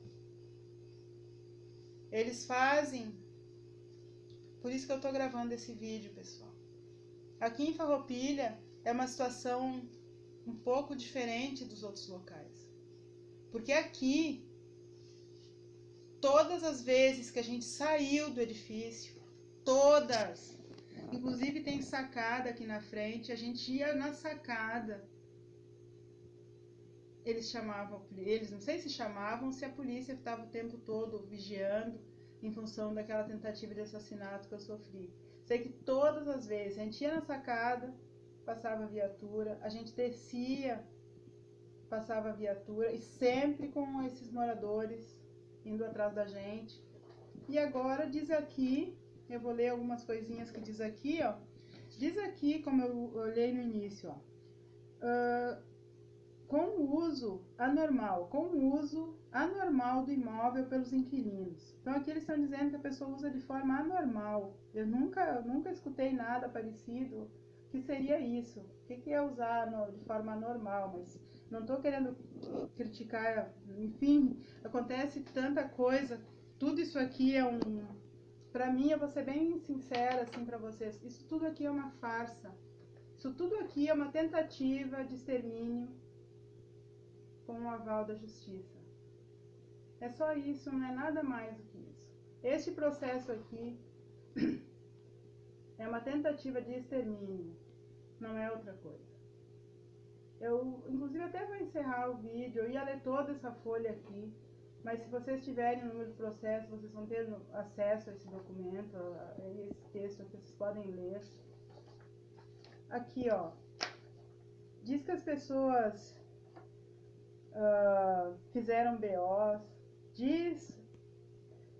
Eles fazem, por isso que eu estou gravando esse vídeo, pessoal. Aqui em Farroupilha é uma situação um pouco diferente dos outros locais. Porque aqui, todas as vezes que a gente saiu do edifício, todas, Inclusive tem sacada aqui na frente, a gente ia na sacada. Eles não sei se chamavam, se a polícia estava o tempo todo vigiando em função daquela tentativa de assassinato que eu sofri. Sei que todas as vezes a gente ia na sacada, passava a viatura, a gente descia, passava a viatura, e sempre com esses moradores indo atrás da gente. E agora diz aqui, eu vou ler algumas coisinhas que diz aqui, ó. Diz aqui, como eu olhei no início, ó. Com o uso anormal do imóvel pelos inquilinos. Então aqui eles estão dizendo que a pessoa usa de forma anormal. Eu nunca escutei nada parecido. O que seria isso? O que é usar de forma anormal? Mas não estou querendo criticar, enfim, acontece tanta coisa. Tudo isso aqui é para mim, eu vou ser bem sincera assim para vocês, isso tudo aqui é uma farsa. Isso tudo aqui é uma tentativa de extermínio com o aval da justiça. É só isso, não é nada mais do que isso. Este processo aqui é uma tentativa de extermínio, não é outra coisa. Eu, inclusive, até vou encerrar o vídeo, eu ia ler toda essa folha aqui, mas se vocês tiverem o número de processo, vocês vão ter acesso a esse documento, a esse texto que vocês podem ler. Aqui, ó, diz que as pessoas fizeram BOs, diz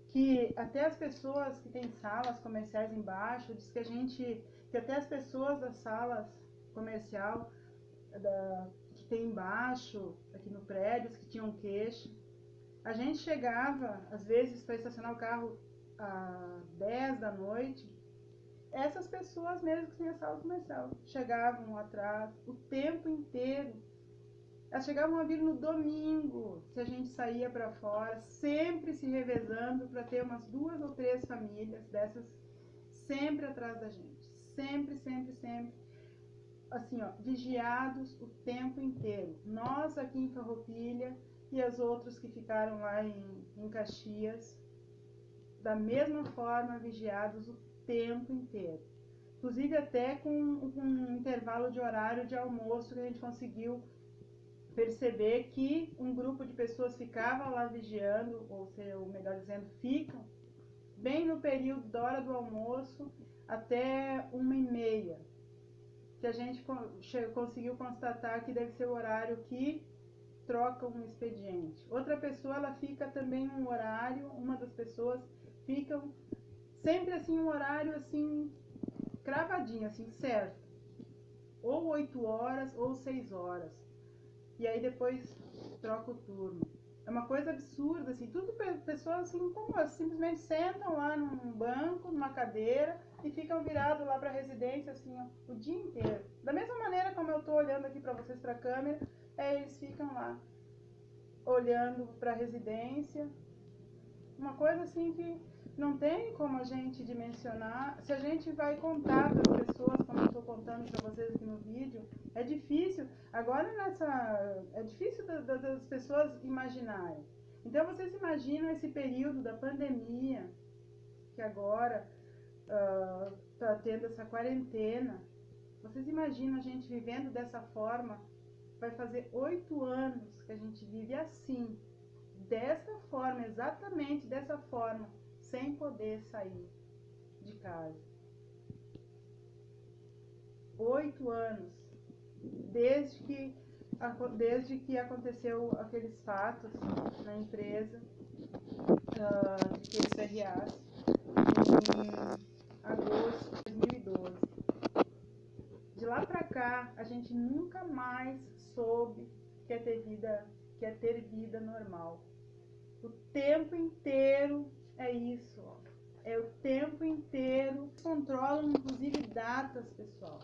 que até as pessoas que têm salas comerciais embaixo, diz que até as pessoas das salas comercial que tem embaixo, aqui no prédio, que tinham queixa. A gente chegava, às vezes, para estacionar o carro às 10 da noite, essas pessoas mesmo que tinham sala comercial chegavam atrás o tempo inteiro. Elas chegavam a vir no domingo, se a gente saía para fora, sempre se revezando para ter umas 2 ou 3 famílias dessas sempre atrás da gente. Sempre, sempre, sempre. Assim, ó, vigiados o tempo inteiro. Nós aqui em Farroupilha e as outras que ficaram lá em Caxias, da mesma forma, vigiados o tempo inteiro. Inclusive até com um intervalo de horário de almoço que a gente conseguiu perceber que um grupo de pessoas ficava lá vigiando, ou melhor dizendo, ficam bem no período da hora do almoço até 1h30, que a gente conseguiu constatar que deve ser o horário que troca um expediente. Outra pessoa, ela fica também um horário, uma das pessoas ficam sempre assim um horário assim cravadinho, assim, certo, ou 8 horas ou 6 horas. E aí depois troca o turno. É uma coisa absurda, assim, tudo pessoas assim como eu, simplesmente sentam lá num banco, numa cadeira e ficam virados lá para a residência, assim, ó, o dia inteiro. Da mesma maneira como eu estou olhando aqui para vocês para a câmera, eles ficam lá olhando para a residência. Uma coisa assim que não tem como a gente dimensionar. Se a gente vai contar para as pessoas, como eu estou contando para vocês aqui no vídeo, é difícil. Agora é difícil das pessoas imaginarem. Então vocês imaginam esse período da pandemia, que agora está tendo essa quarentena. Vocês imaginam a gente vivendo dessa forma? Vai fazer 8 anos que a gente vive assim, dessa forma, exatamente dessa forma, sem poder sair de casa. 8 anos, desde que aconteceu aqueles fatos na empresa, daqueles FRAs, em agosto de 2012. De lá pra cá, a gente nunca mais soube que é ter vida normal. O tempo inteiro é isso, ó. É o tempo inteiro. Controlam, inclusive, datas, pessoal.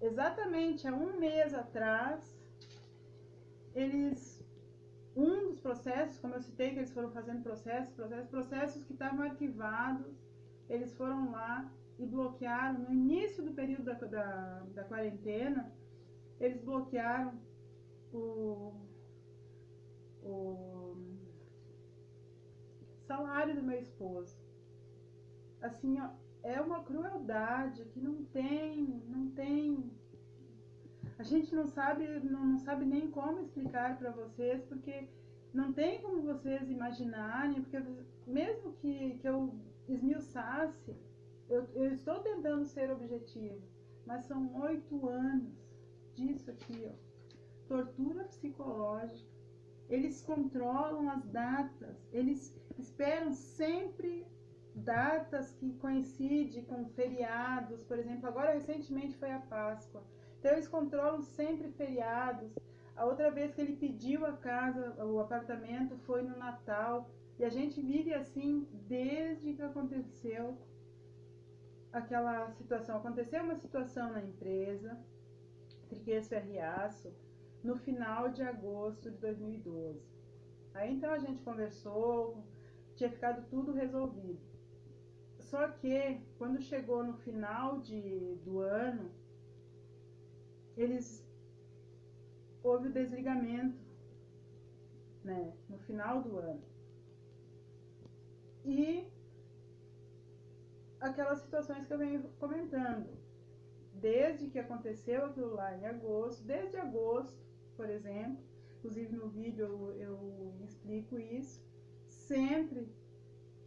Exatamente há 1 mês atrás, um dos processos, como eu citei, que eles foram fazendo processos que estavam arquivados, eles foram lá e bloquearam, no início do período da quarentena, eles bloquearam o salário do meu esposo. Assim, ó, é uma crueldade que não tem, a gente não sabe nem como explicar para vocês, porque não tem como vocês imaginarem, porque mesmo que eu esmiuçasse, eu estou tentando ser objetivo, mas são 8 anos disso aqui, ó, tortura psicológica. Eles controlam as datas, eles esperam sempre datas que coincidem com feriados, por exemplo, agora recentemente foi a Páscoa. Então eles controlam sempre feriados. A outra vez que ele pediu a casa, o apartamento, foi no Natal. E a gente vive assim desde que aconteceu aquela situação. Aconteceu uma situação na empresa, Triquês Ferriaço, no final de agosto de 2012. Aí então a gente conversou, tinha ficado tudo resolvido. Só que quando chegou no final do ano, houve o desligamento, né, no final do ano. E aquelas situações que eu venho comentando, desde que aconteceu aquilo lá em agosto, desde agosto, por exemplo, inclusive no vídeo eu explico isso, sempre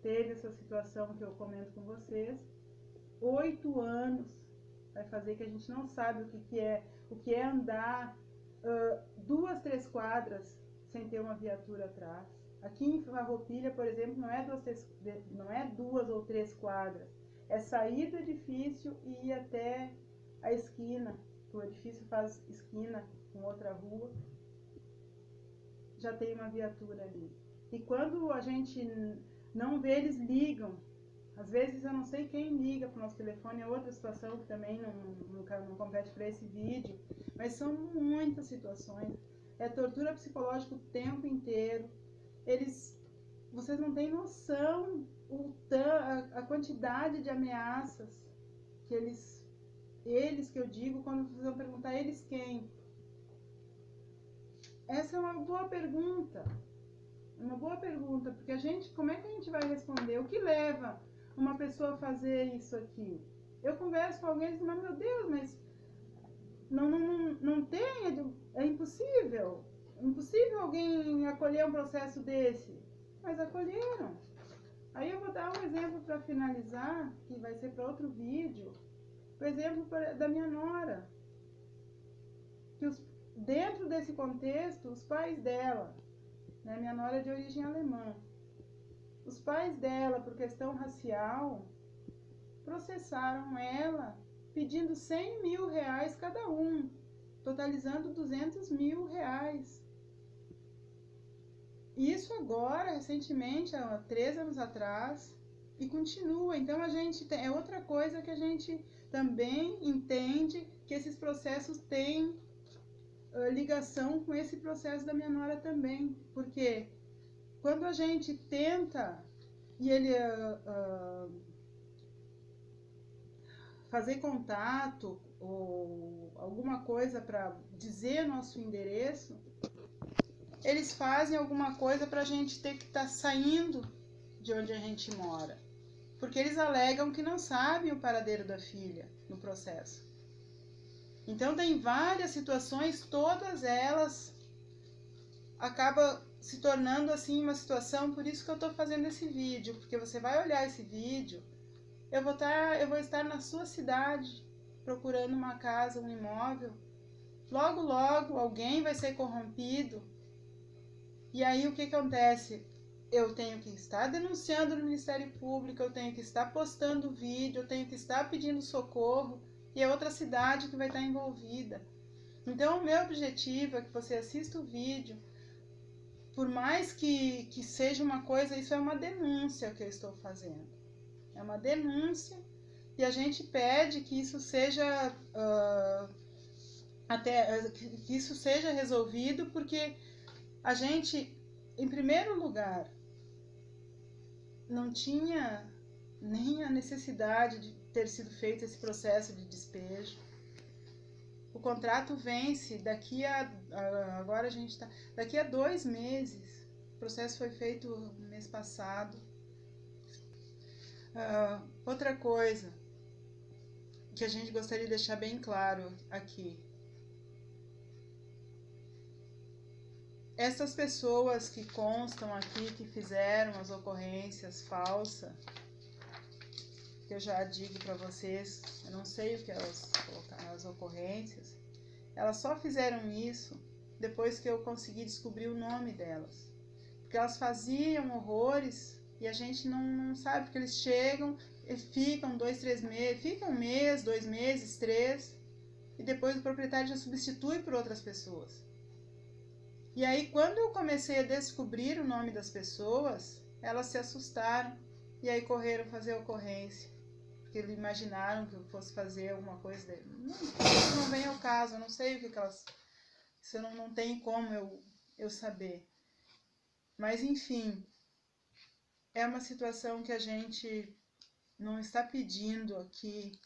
teve essa situação que eu comento com vocês. 8 anos vai fazer que a gente não sabe o que é andar 2, 3 quadras sem ter uma viatura atrás. Aqui em Farroupilha, por exemplo, não é 2 ou 3 quadras, é sair do edifício e ir até a esquina, o edifício faz esquina com outra rua, já tem uma viatura ali. E quando a gente não vê, eles ligam. Às vezes eu não sei quem liga para o nosso telefone, é outra situação que também não compete para esse vídeo, mas são muitas situações. É tortura psicológica o tempo inteiro. Vocês não têm noção a quantidade de ameaças que eles que eu digo, quando vocês vão perguntar, eles quem? Essa é uma boa pergunta. Uma boa pergunta, porque como é que a gente vai responder? O que leva uma pessoa a fazer isso aqui? Eu converso com alguém e digo, mas meu Deus, mas não tem, é impossível. É impossível alguém acolher um processo desse. Mas acolheram. Aí eu vou dar um exemplo para finalizar, que vai ser para outro vídeo. Por exemplo, da minha nora. Dentro desse contexto, os pais dela, né, minha nora é de origem alemã, os pais dela, por questão racial, processaram ela pedindo 100 mil reais cada um, totalizando 200 mil reais. Isso agora, recentemente, há 3 anos atrás, e continua. Então é outra coisa que a gente também entende, que esses processos têm ligação com esse processo da minha nora também, porque quando a gente tenta e ele fazer contato ou alguma coisa para dizer nosso endereço, eles fazem alguma coisa para a gente ter que estar saindo de onde a gente mora, porque eles alegam que não sabem o paradeiro da filha no processo. Então tem várias situações, todas elas acabam se tornando assim uma situação. Por isso que eu estou fazendo esse vídeo, porque você vai olhar esse vídeo, eu vou estar na sua cidade procurando uma casa, um imóvel, logo logo alguém vai ser corrompido, e aí o que acontece? Eu tenho que estar denunciando no Ministério Público, eu tenho que estar postando vídeo, eu tenho que estar pedindo socorro, e é outra cidade que vai estar envolvida. Então o meu objetivo é que você assista o vídeo, por mais que seja uma coisa, isso é uma denúncia que eu estou fazendo. É uma denúncia, e a gente pede que isso seja que isso seja resolvido, porque a gente, em primeiro lugar, não tinha nem a necessidade de ter sido feito esse processo de despejo. O contrato vence daqui agora a gente daqui a 2 meses. O processo foi feito no mês passado. Outra coisa que a gente gostaria de deixar bem claro aqui. Essas pessoas que constam aqui, que fizeram as ocorrências falsas, que eu já digo para vocês, eu não sei o que elas colocaram, as ocorrências, elas só fizeram isso depois que eu consegui descobrir o nome delas. Porque elas faziam horrores e a gente não sabe, porque eles chegam e ficam 2, 3 meses, ficam 1 mês, 2 meses, 3, e depois o proprietário já substitui por outras pessoas. E aí, quando eu comecei a descobrir o nome das pessoas, elas se assustaram e aí correram fazer a ocorrência. Porque eles imaginaram que eu fosse fazer alguma coisa dele. Não vem ao caso, eu não sei o que elas... Isso não tem como eu saber. Mas, enfim, é uma situação que a gente não está pedindo aqui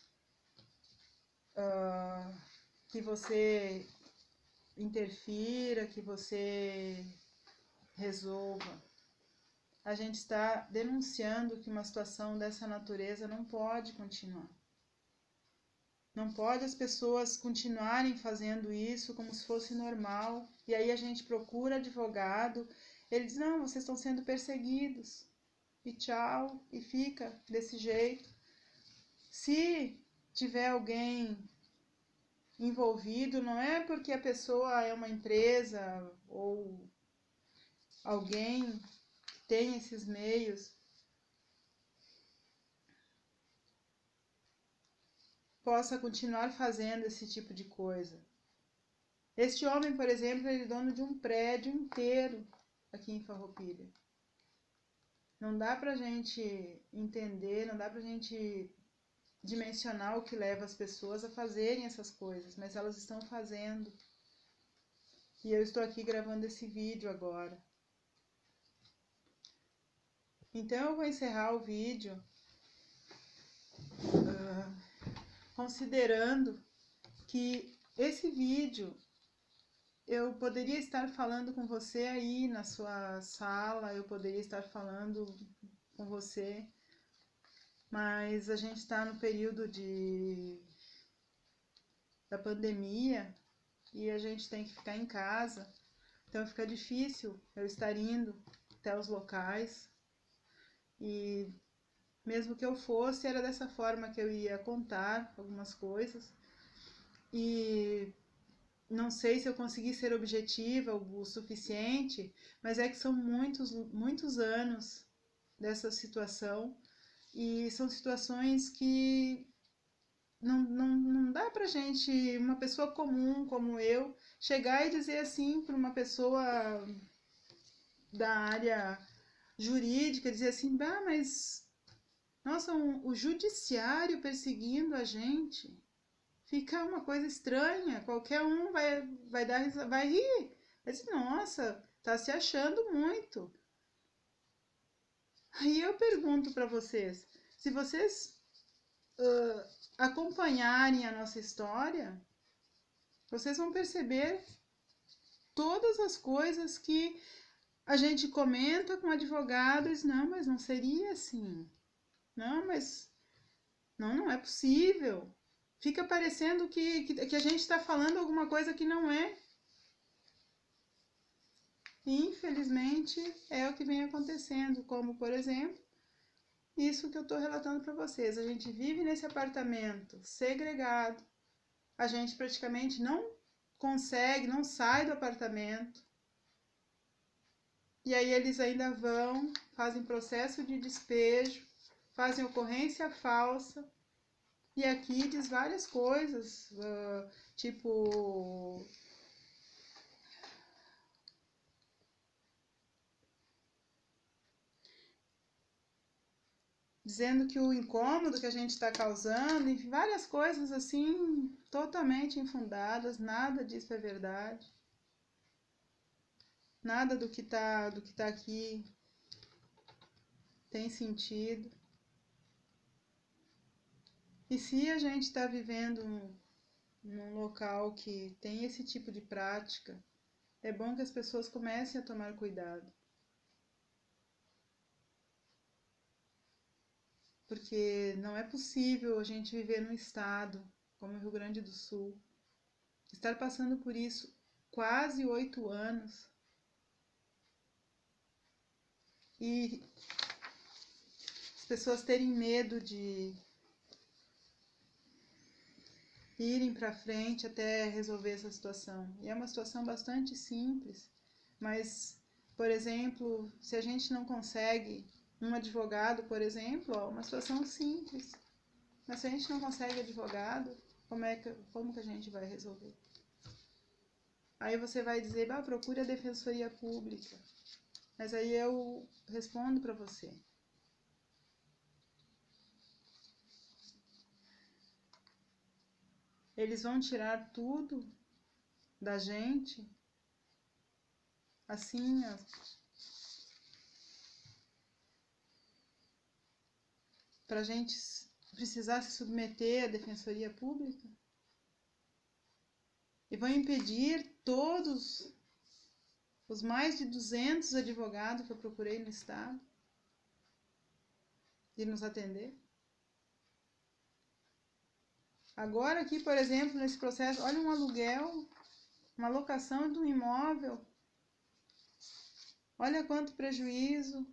que você interfira, que você resolva. A gente está denunciando que uma situação dessa natureza não pode continuar. Não pode as pessoas continuarem fazendo isso como se fosse normal. E aí a gente procura advogado, ele diz, não, vocês estão sendo perseguidos. E tchau, e fica desse jeito. Se tiver alguém envolvido, não é porque a pessoa é uma empresa ou alguém que tem esses meios, possa continuar fazendo esse tipo de coisa. Este homem, por exemplo, ele é dono de um prédio inteiro aqui em Farroupilha. Não dá pra gente entender, não dá pra gente dimensionar o que leva as pessoas a fazerem essas coisas, mas elas estão fazendo. E eu estou aqui gravando esse vídeo agora. Então eu vou encerrar o vídeo considerando que esse vídeo eu poderia estar falando com você aí na sua sala, eu poderia estar falando com você, mas a gente está no período da pandemia e a gente tem que ficar em casa, então fica difícil eu estar indo até os locais, e mesmo que eu fosse, era dessa forma que eu ia contar algumas coisas, e não sei se eu consegui ser objetiva o suficiente, mas é que são muitos anos dessa situação, e são situações que não dá pra gente, uma pessoa comum como eu, chegar e dizer assim para uma pessoa da área jurídica, dizer assim, mas nossa, o judiciário perseguindo a gente, fica uma coisa estranha, qualquer um vai rir, vai dizer, nossa, tá se achando muito. Aí eu pergunto para vocês, se vocês acompanharem a nossa história, vocês vão perceber todas as coisas que a gente comenta com advogados, não, mas não seria assim, não, mas não é possível. Fica parecendo que a gente está falando alguma coisa que não é. E, infelizmente, é o que vem acontecendo, como, por exemplo, isso que eu estou relatando para vocês. A gente vive nesse apartamento segregado, a gente praticamente não consegue, não sai do apartamento. E aí eles ainda vão, fazem processo de despejo, fazem ocorrência falsa. E aqui diz várias coisas, tipo... dizendo que o incômodo que a gente está causando, e várias coisas assim, totalmente infundadas, nada disso é verdade. Nada do que tá aqui tem sentido. E se a gente está vivendo num local que tem esse tipo de prática, é bom que as pessoas comecem a tomar cuidado. porque não é possível a gente viver num estado como o Rio Grande do Sul, estar passando por isso quase 8 anos e as pessoas terem medo de irem para frente até resolver essa situação. E é uma situação bastante simples, mas, por exemplo, se a gente não consegue um advogado, por exemplo, ó, uma situação simples, mas se a gente não consegue advogado, como que a gente vai resolver? Aí você vai dizer, procure a Defensoria Pública. Mas aí eu respondo para você. Eles vão tirar tudo da gente, assim, para a gente precisar se submeter à Defensoria Pública? E vão impedir todos os mais de 200 advogados que eu procurei no estado de nos atender? Agora aqui, por exemplo, nesse processo, olha um aluguel, uma locação de um imóvel, olha quanto prejuízo.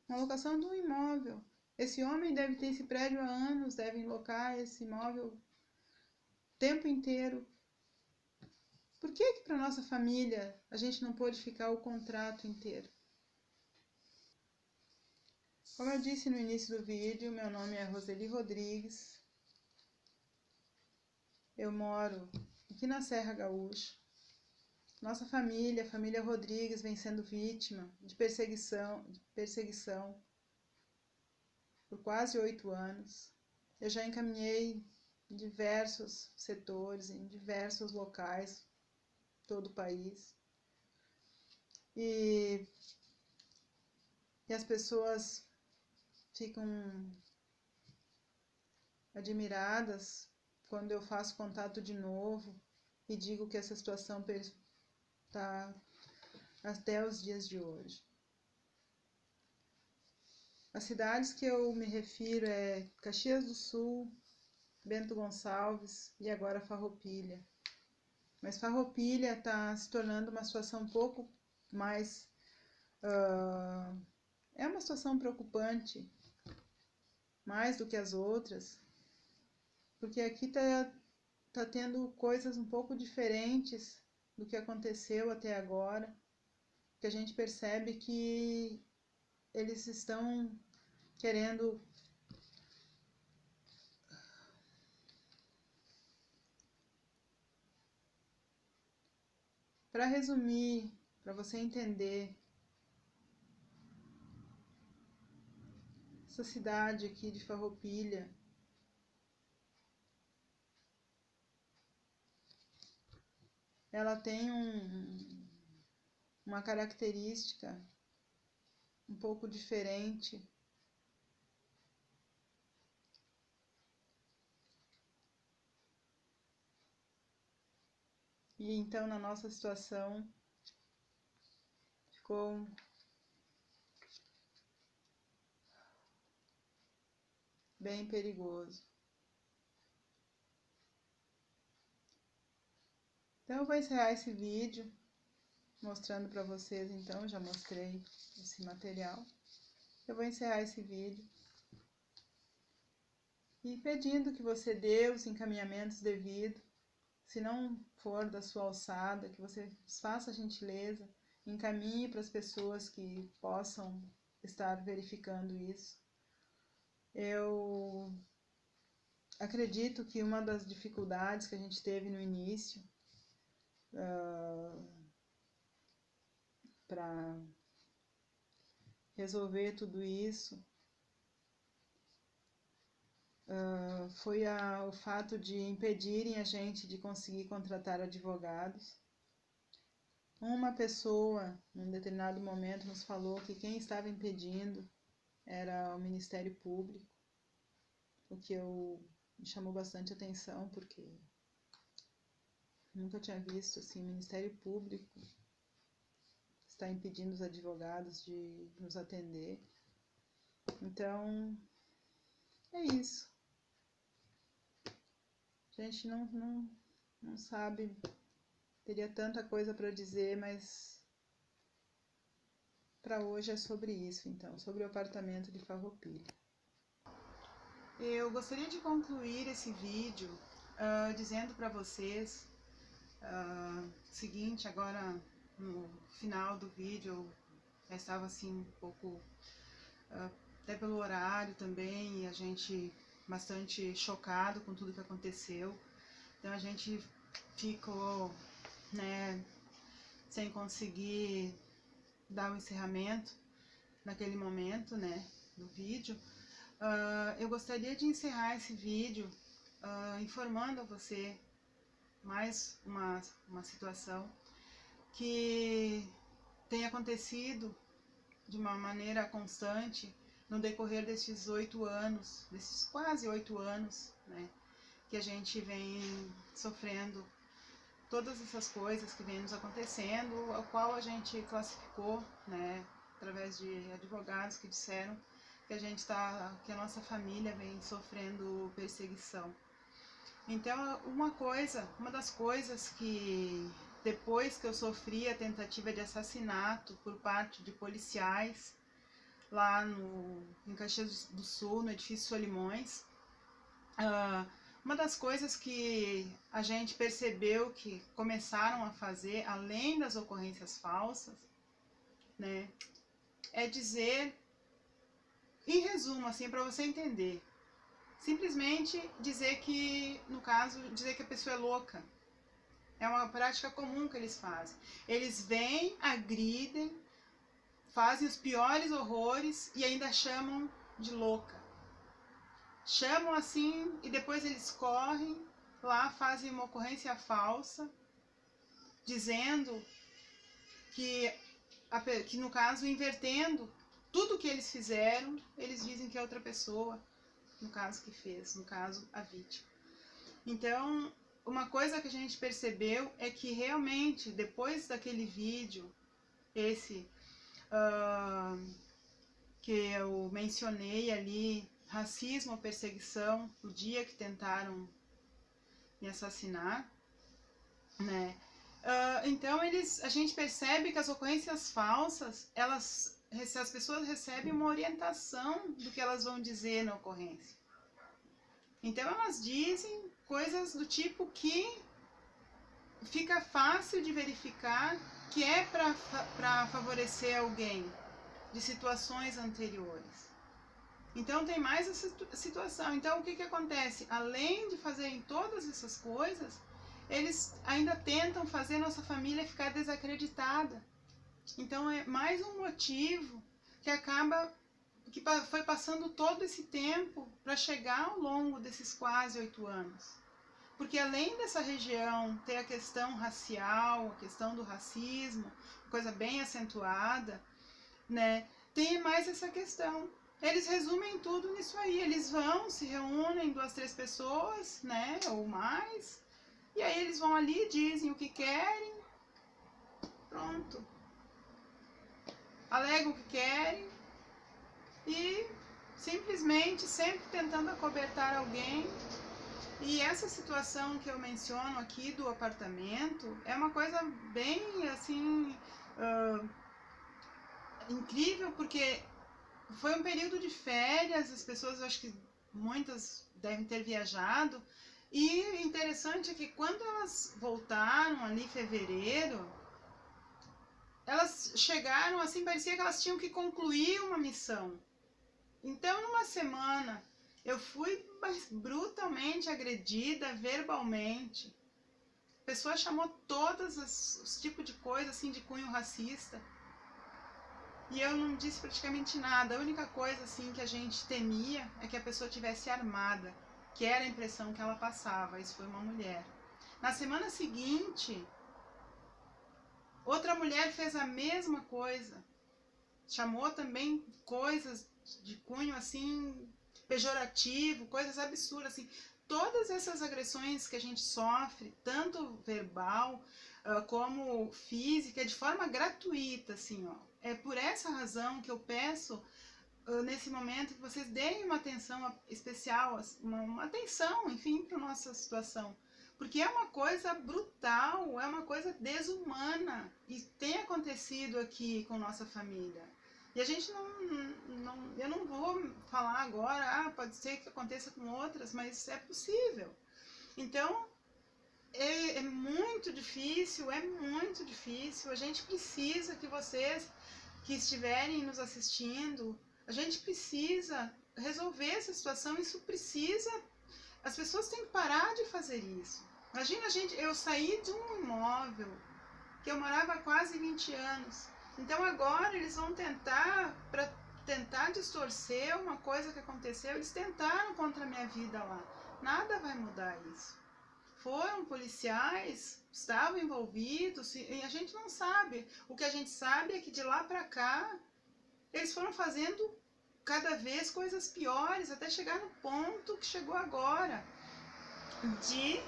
Uma locação de um imóvel. Esse homem deve ter esse prédio há anos, deve locar esse imóvel o tempo inteiro. Por que para nossa família a gente não pôde ficar o contrato inteiro? Como eu disse no início do vídeo, meu nome é Roseli Rodrigues. Eu moro aqui na Serra Gaúcha. Nossa família, a família Rodrigues, vem sendo vítima de perseguição por quase 8 anos. Eu já encaminhei em diversos setores, em diversos locais, todo o país. E as pessoas ficam admiradas quando eu faço contato de novo e digo que essa situação está até os dias de hoje. As cidades que eu me refiro é Caxias do Sul, Bento Gonçalves e agora Farroupilha. Mas Farroupilha está se tornando uma situação um pouco mais... é uma situação preocupante, mais do que as outras, porque aqui tá tendo coisas um pouco diferentes do que aconteceu até agora, que a gente percebe que eles estão querendo para resumir, para você entender, essa cidade aqui de Farroupilha ela tem uma característica um pouco diferente. E então na nossa situação ficou bem perigoso. Então eu vou encerrar esse vídeo mostrando para vocês, então já mostrei esse material. Eu vou encerrar esse vídeo e pedindo que você dê os encaminhamentos devidos. Se não for da sua alçada, que você faça a gentileza, encaminhe para as pessoas que possam estar verificando isso. Eu acredito que uma das dificuldades que a gente teve no início para resolver tudo isso foi o fato de impedirem a gente de conseguir contratar advogados. Uma pessoa, num determinado momento, nos falou que quem estava impedindo era o Ministério Público, o que me chamou bastante atenção, porque nunca tinha visto assim, o Ministério Público está impedindo os advogados de nos atender. Então, é isso. A gente não sabe, teria tanta coisa para dizer, mas para hoje é sobre isso, então, sobre o apartamento de Farroupilha. Eu gostaria de concluir esse vídeo dizendo para vocês o seguinte. Agora no final do vídeo eu já estava assim um pouco, até pelo horário também, e a gente bastante chocado com tudo que aconteceu, então a gente ficou, né, sem conseguir dar o encerramento naquele momento, né, do vídeo. Eu gostaria de encerrar esse vídeo informando a você mais uma situação que tem acontecido de uma maneira constante no decorrer desses 8 anos, desses quase 8 anos, né, que a gente vem sofrendo todas essas coisas que vêm nos acontecendo, ao qual a gente classificou, né, através de advogados que disseram que que a nossa família vem sofrendo perseguição. Então, uma das coisas que, depois que eu sofri a tentativa de assassinato por parte de policiais lá em Caxias do Sul, no edifício Solimões, uma das coisas que a gente percebeu que começaram a fazer, além das ocorrências falsas, né, é dizer, em resumo, assim, para você entender, simplesmente dizer que, no caso, dizer que a pessoa é louca. É uma prática comum que eles fazem. Eles vêm, agridem, fazem os piores horrores e ainda chamam de louca. Chamam assim e depois eles correm lá, fazem uma ocorrência falsa, dizendo que no caso, invertendo tudo que eles fizeram, eles dizem que é outra pessoa, no caso, que fez, no caso, a vítima. Então, uma coisa que a gente percebeu é que realmente, depois daquele vídeo, esse que eu mencionei ali, racismo ou perseguição, o dia que tentaram me assassinar, né? Então a gente percebe que as ocorrências falsas, as pessoas recebem uma orientação do que elas vão dizer na ocorrência. Então elas dizem coisas do tipo que fica fácil de verificar que é para favorecer alguém de situações anteriores. Então tem mais essa situação. Então o que acontece? Além de fazerem todas essas coisas, eles ainda tentam fazer nossa família ficar desacreditada. Então é mais um motivo que foi passando todo esse tempo para chegar ao longo desses quase 8 anos. Porque além dessa região ter a questão racial, a questão do racismo, coisa bem acentuada, né, tem mais essa questão. Eles resumem tudo nisso aí. Eles vão, se reúnem 2, 3 pessoas, né, ou mais, e aí eles vão ali, dizem o que querem, pronto. Alegam o que querem e simplesmente sempre tentando acobertar alguém. E essa situação que eu menciono aqui do apartamento é uma coisa bem assim incrível, porque foi um período de férias, as pessoas, acho que muitas devem ter viajado, e interessante é que quando elas voltaram ali em fevereiro, elas chegaram assim, parecia que elas tinham que concluir uma missão. Então, numa semana, eu fui brutalmente agredida verbalmente. A pessoa chamou todos os tipos de coisa assim de cunho racista. E eu não disse praticamente nada. A única coisa assim que a gente temia é que a pessoa tivesse armada, que era a impressão que ela passava. Isso foi uma mulher. Na semana seguinte, outra mulher fez a mesma coisa. Chamou também coisas de cunho assim pejorativo, coisas absurdas assim. todas essas agressões que a gente sofre, tanto verbal como física, de forma gratuita, assim, ó. É por essa razão que eu peço nesse momento que vocês deem uma atenção especial, uma atenção, enfim, para a nossa situação. Porque é uma coisa brutal, é uma coisa desumana e tem acontecido aqui com nossa família. E a gente eu não vou falar agora, pode ser que aconteça com outras, mas é possível. Então, é muito difícil, a gente precisa que vocês que estiverem nos assistindo, a gente precisa resolver essa situação, as pessoas têm que parar de fazer isso. Imagina, eu saí de um imóvel que eu morava há quase 20 anos, então agora eles vão para tentar distorcer uma coisa que aconteceu, eles tentaram contra a minha vida lá, nada vai mudar isso. Foram policiais, estavam envolvidos, e a gente não sabe. O que a gente sabe é que de lá para cá, eles foram fazendo cada vez coisas piores, até chegar no ponto que chegou agora. De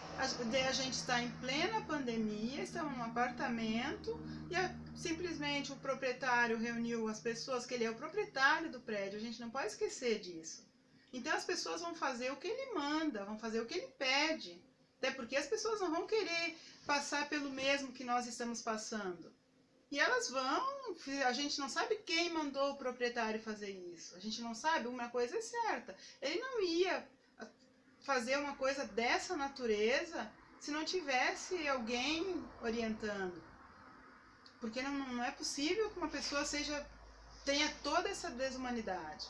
a gente estar em plena pandemia, estamos num apartamento, e simplesmente o proprietário reuniu as pessoas, que ele é o proprietário do prédio, a gente não pode esquecer disso. Então as pessoas vão fazer o que ele manda, vão fazer o que ele pede. Até porque as pessoas não vão querer passar pelo mesmo que nós estamos passando. E elas vão, a gente não sabe quem mandou o proprietário fazer isso. A gente não sabe, uma coisa é certa. Ele não ia fazer uma coisa dessa natureza se não tivesse alguém orientando. Porque não é possível que uma pessoa tenha toda essa desumanidade.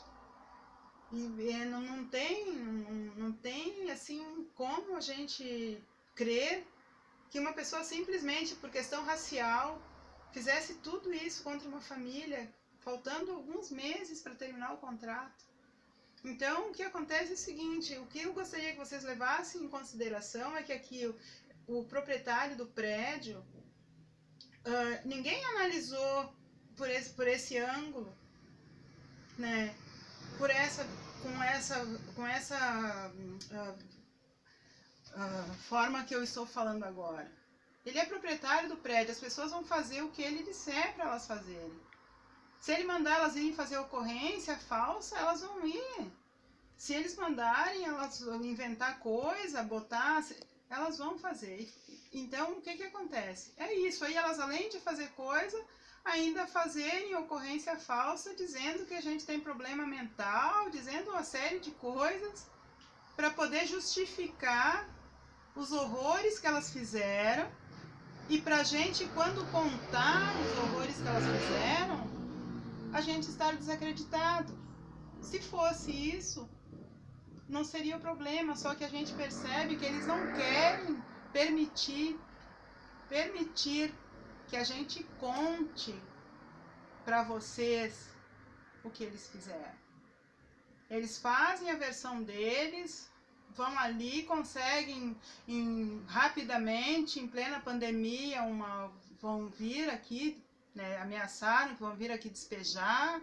E não tem assim como a gente crer que uma pessoa simplesmente por questão racial fizesse tudo isso contra uma família, faltando alguns meses para terminar o contrato. Então, o que acontece é o seguinte, o que eu gostaria que vocês levassem em consideração é que aqui o proprietário do prédio, ninguém analisou por esse ângulo, né? Com essa forma que eu estou falando agora. Ele é proprietário do prédio, as pessoas vão fazer o que ele disser para elas fazerem. Se ele mandar elas irem fazer ocorrência falsa, elas vão ir. Se eles mandarem elas inventar coisa, elas vão fazer. Então, o que acontece? É isso, aí elas além de fazer coisa, ainda fazerem ocorrência falsa, dizendo que a gente tem problema mental, dizendo uma série de coisas, para poder justificar os horrores que elas fizeram, e pra gente, quando contar os horrores que elas fizeram, a gente estar desacreditado. Se fosse isso, não seria o problema, só que a gente percebe que eles não querem permitir que a gente conte para vocês o que eles fizeram. Eles fazem a versão deles, vão ali, conseguem rapidamente, em plena pandemia, vão vir aqui, né, ameaçaram que vão vir aqui despejar,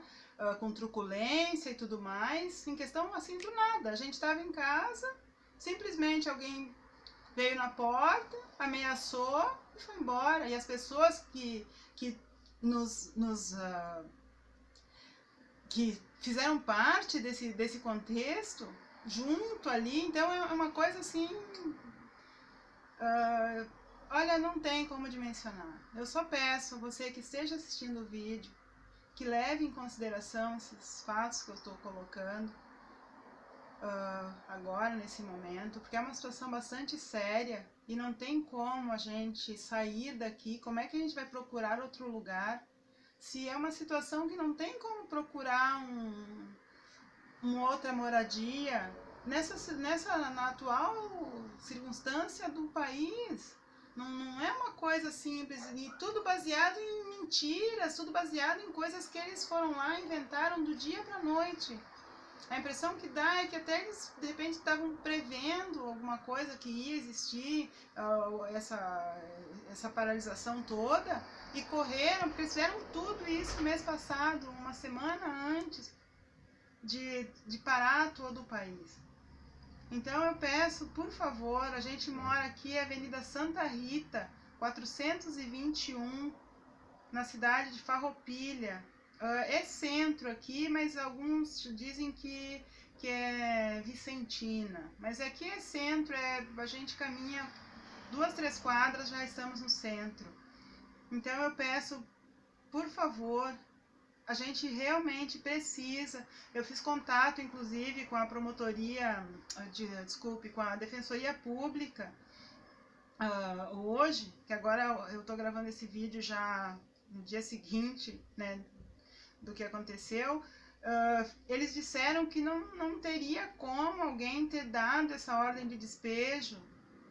com truculência e tudo mais, em questão assim do nada. A gente estava em casa, simplesmente alguém veio na porta, ameaçou e foi embora. E as pessoas que fizeram parte desse contexto, junto ali, então é uma coisa assim, olha, não tem como dimensionar. Eu só peço a você que esteja assistindo o vídeo, que leve em consideração esses fatos que eu estou colocando agora, nesse momento, porque é uma situação bastante séria e não tem como a gente sair daqui. Como é que a gente vai procurar outro lugar se é uma situação que não tem como procurar uma outra moradia na atual circunstância do país? Não é uma coisa simples, e tudo baseado em mentiras, tudo baseado em coisas que eles foram lá e inventaram do dia para a noite. A impressão que dá é que até eles, de repente, estavam prevendo alguma coisa que ia existir, essa paralisação toda, e correram, porque eles fizeram tudo isso no mês passado, uma semana antes de parar todo o país. Então eu peço, por favor, a gente mora aqui, Avenida Santa Rita, 421, na cidade de Farroupilha. É centro aqui, mas alguns dizem que é Vicentina. Mas aqui é centro, a gente caminha 2, 3 quadras, já estamos no centro. Então eu peço, por favor, a gente realmente precisa. Eu fiz contato, inclusive, com a promotoria, com a Defensoria Pública, hoje, que agora eu estou gravando esse vídeo já no dia seguinte, né, do que aconteceu. Eles disseram que não teria como alguém ter dado essa ordem de despejo,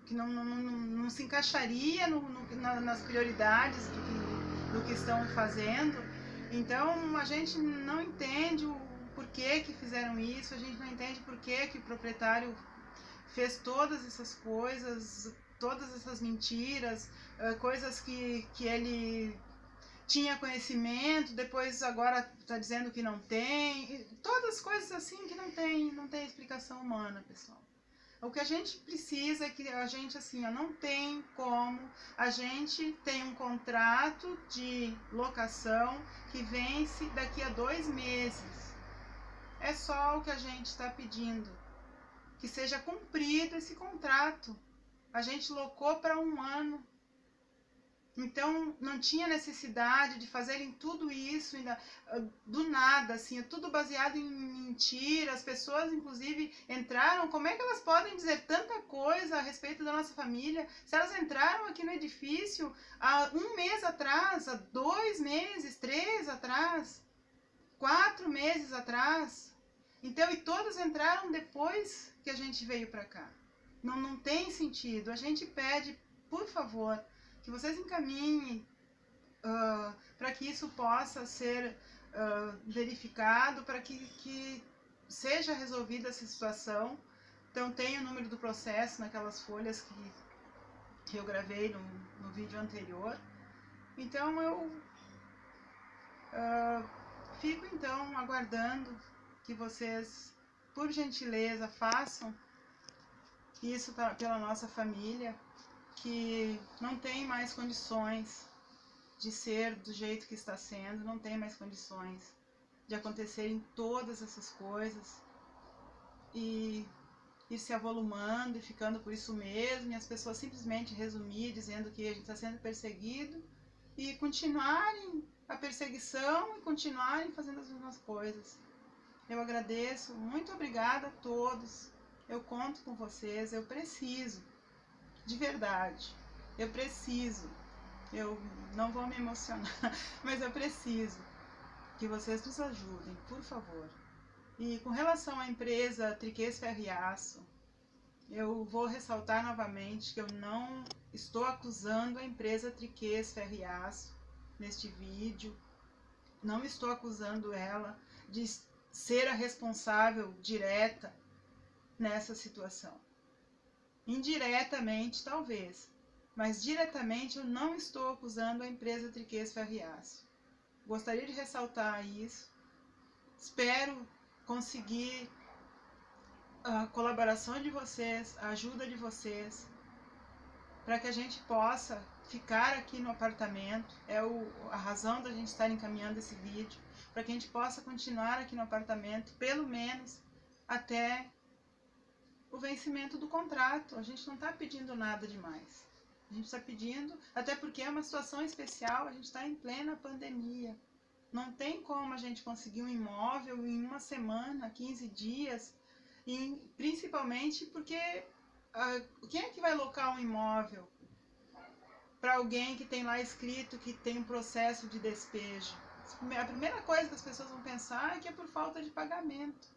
que não se encaixaria nas prioridades do que estão fazendo. Então a gente não entende o porquê que fizeram isso, a gente não entende porquê que o proprietário fez todas essas coisas, todas essas mentiras, coisas que ele tinha conhecimento, depois agora está dizendo que não tem, todas as coisas assim que não tem explicação humana, pessoal. O que a gente precisa é que a gente, assim, não tem como, a gente tem um contrato de locação que vence daqui a 2 meses. É só o que a gente está pedindo, que seja cumprido esse contrato. A gente locou para 1 ano. Então, não tinha necessidade de fazerem tudo isso do nada, assim, tudo baseado em mentira. As pessoas, inclusive, entraram. Como é que elas podem dizer tanta coisa a respeito da nossa família? Se elas entraram aqui no edifício há 1 mês atrás, há 2 meses, 3 atrás, 4 meses atrás. Então, e todas entraram depois que a gente veio para cá. Não tem sentido. A gente pede, por favor, que vocês encaminhem para que isso possa ser verificado, para que seja resolvida essa situação. Então tem o número do processo naquelas folhas que eu gravei no vídeo anterior. Então eu fico então aguardando que vocês, por gentileza, façam isso pela nossa família, que não tem mais condições de ser do jeito que está sendo, não tem mais condições de acontecerem todas essas coisas e se avolumando e ficando por isso mesmo, e as pessoas simplesmente resumir dizendo que a gente está sendo perseguido e continuarem a perseguição e continuarem fazendo as mesmas coisas. Eu agradeço, muito obrigada a todos, eu conto com vocês, eu preciso. De verdade, eu preciso, eu não vou me emocionar, mas eu preciso que vocês nos ajudem, por favor. E com relação à empresa Triquês Ferro e Aço, eu vou ressaltar novamente que eu não estou acusando a empresa Triquês Ferro e Aço neste vídeo, não estou acusando ela de ser a responsável direta nessa situação. Indiretamente, talvez, mas diretamente eu não estou acusando a empresa Triquês Ferro e Aço. Gostaria de ressaltar isso. Espero conseguir a colaboração de vocês, a ajuda de vocês, para que a gente possa ficar aqui no apartamento. É a razão da gente estar encaminhando esse vídeo, para que a gente possa continuar aqui no apartamento, pelo menos até o vencimento do contrato. A gente não está pedindo nada demais. A gente está pedindo, até porque é uma situação especial, a gente está em plena pandemia. Não tem como a gente conseguir um imóvel em 1 semana, 15 dias, e principalmente porque quem é que vai locar um imóvel para alguém que tem lá escrito que tem um processo de despejo? A primeira coisa que as pessoas vão pensar é que é por falta de pagamento.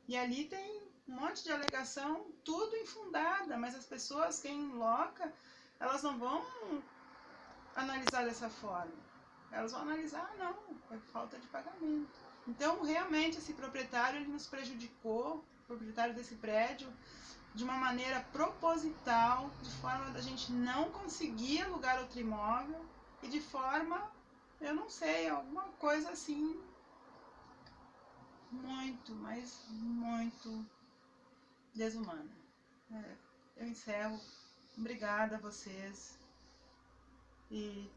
E ali tem um monte de alegação, tudo infundada, mas as pessoas, quem loca, elas não vão analisar dessa forma. Elas vão analisar, não, é falta de pagamento. Então, realmente, esse proprietário, ele nos prejudicou, o proprietário desse prédio, de uma maneira proposital, de forma da gente não conseguir alugar outro imóvel, e de forma, eu não sei, alguma coisa assim, muito, mas muito desumana. Eu encerro. Obrigada a vocês e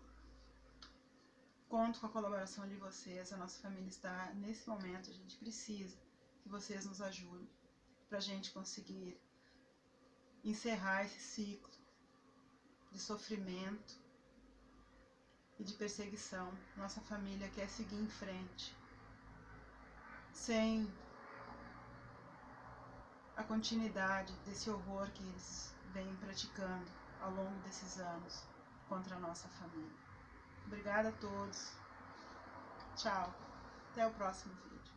conto com a colaboração de vocês. A nossa família está nesse momento, a gente precisa que vocês nos ajudem para a gente conseguir encerrar esse ciclo de sofrimento e de perseguição. Nossa família quer seguir em frente sem a continuidade desse horror que eles vêm praticando ao longo desses anos contra a nossa família. Obrigada a todos. Tchau. Até o próximo vídeo.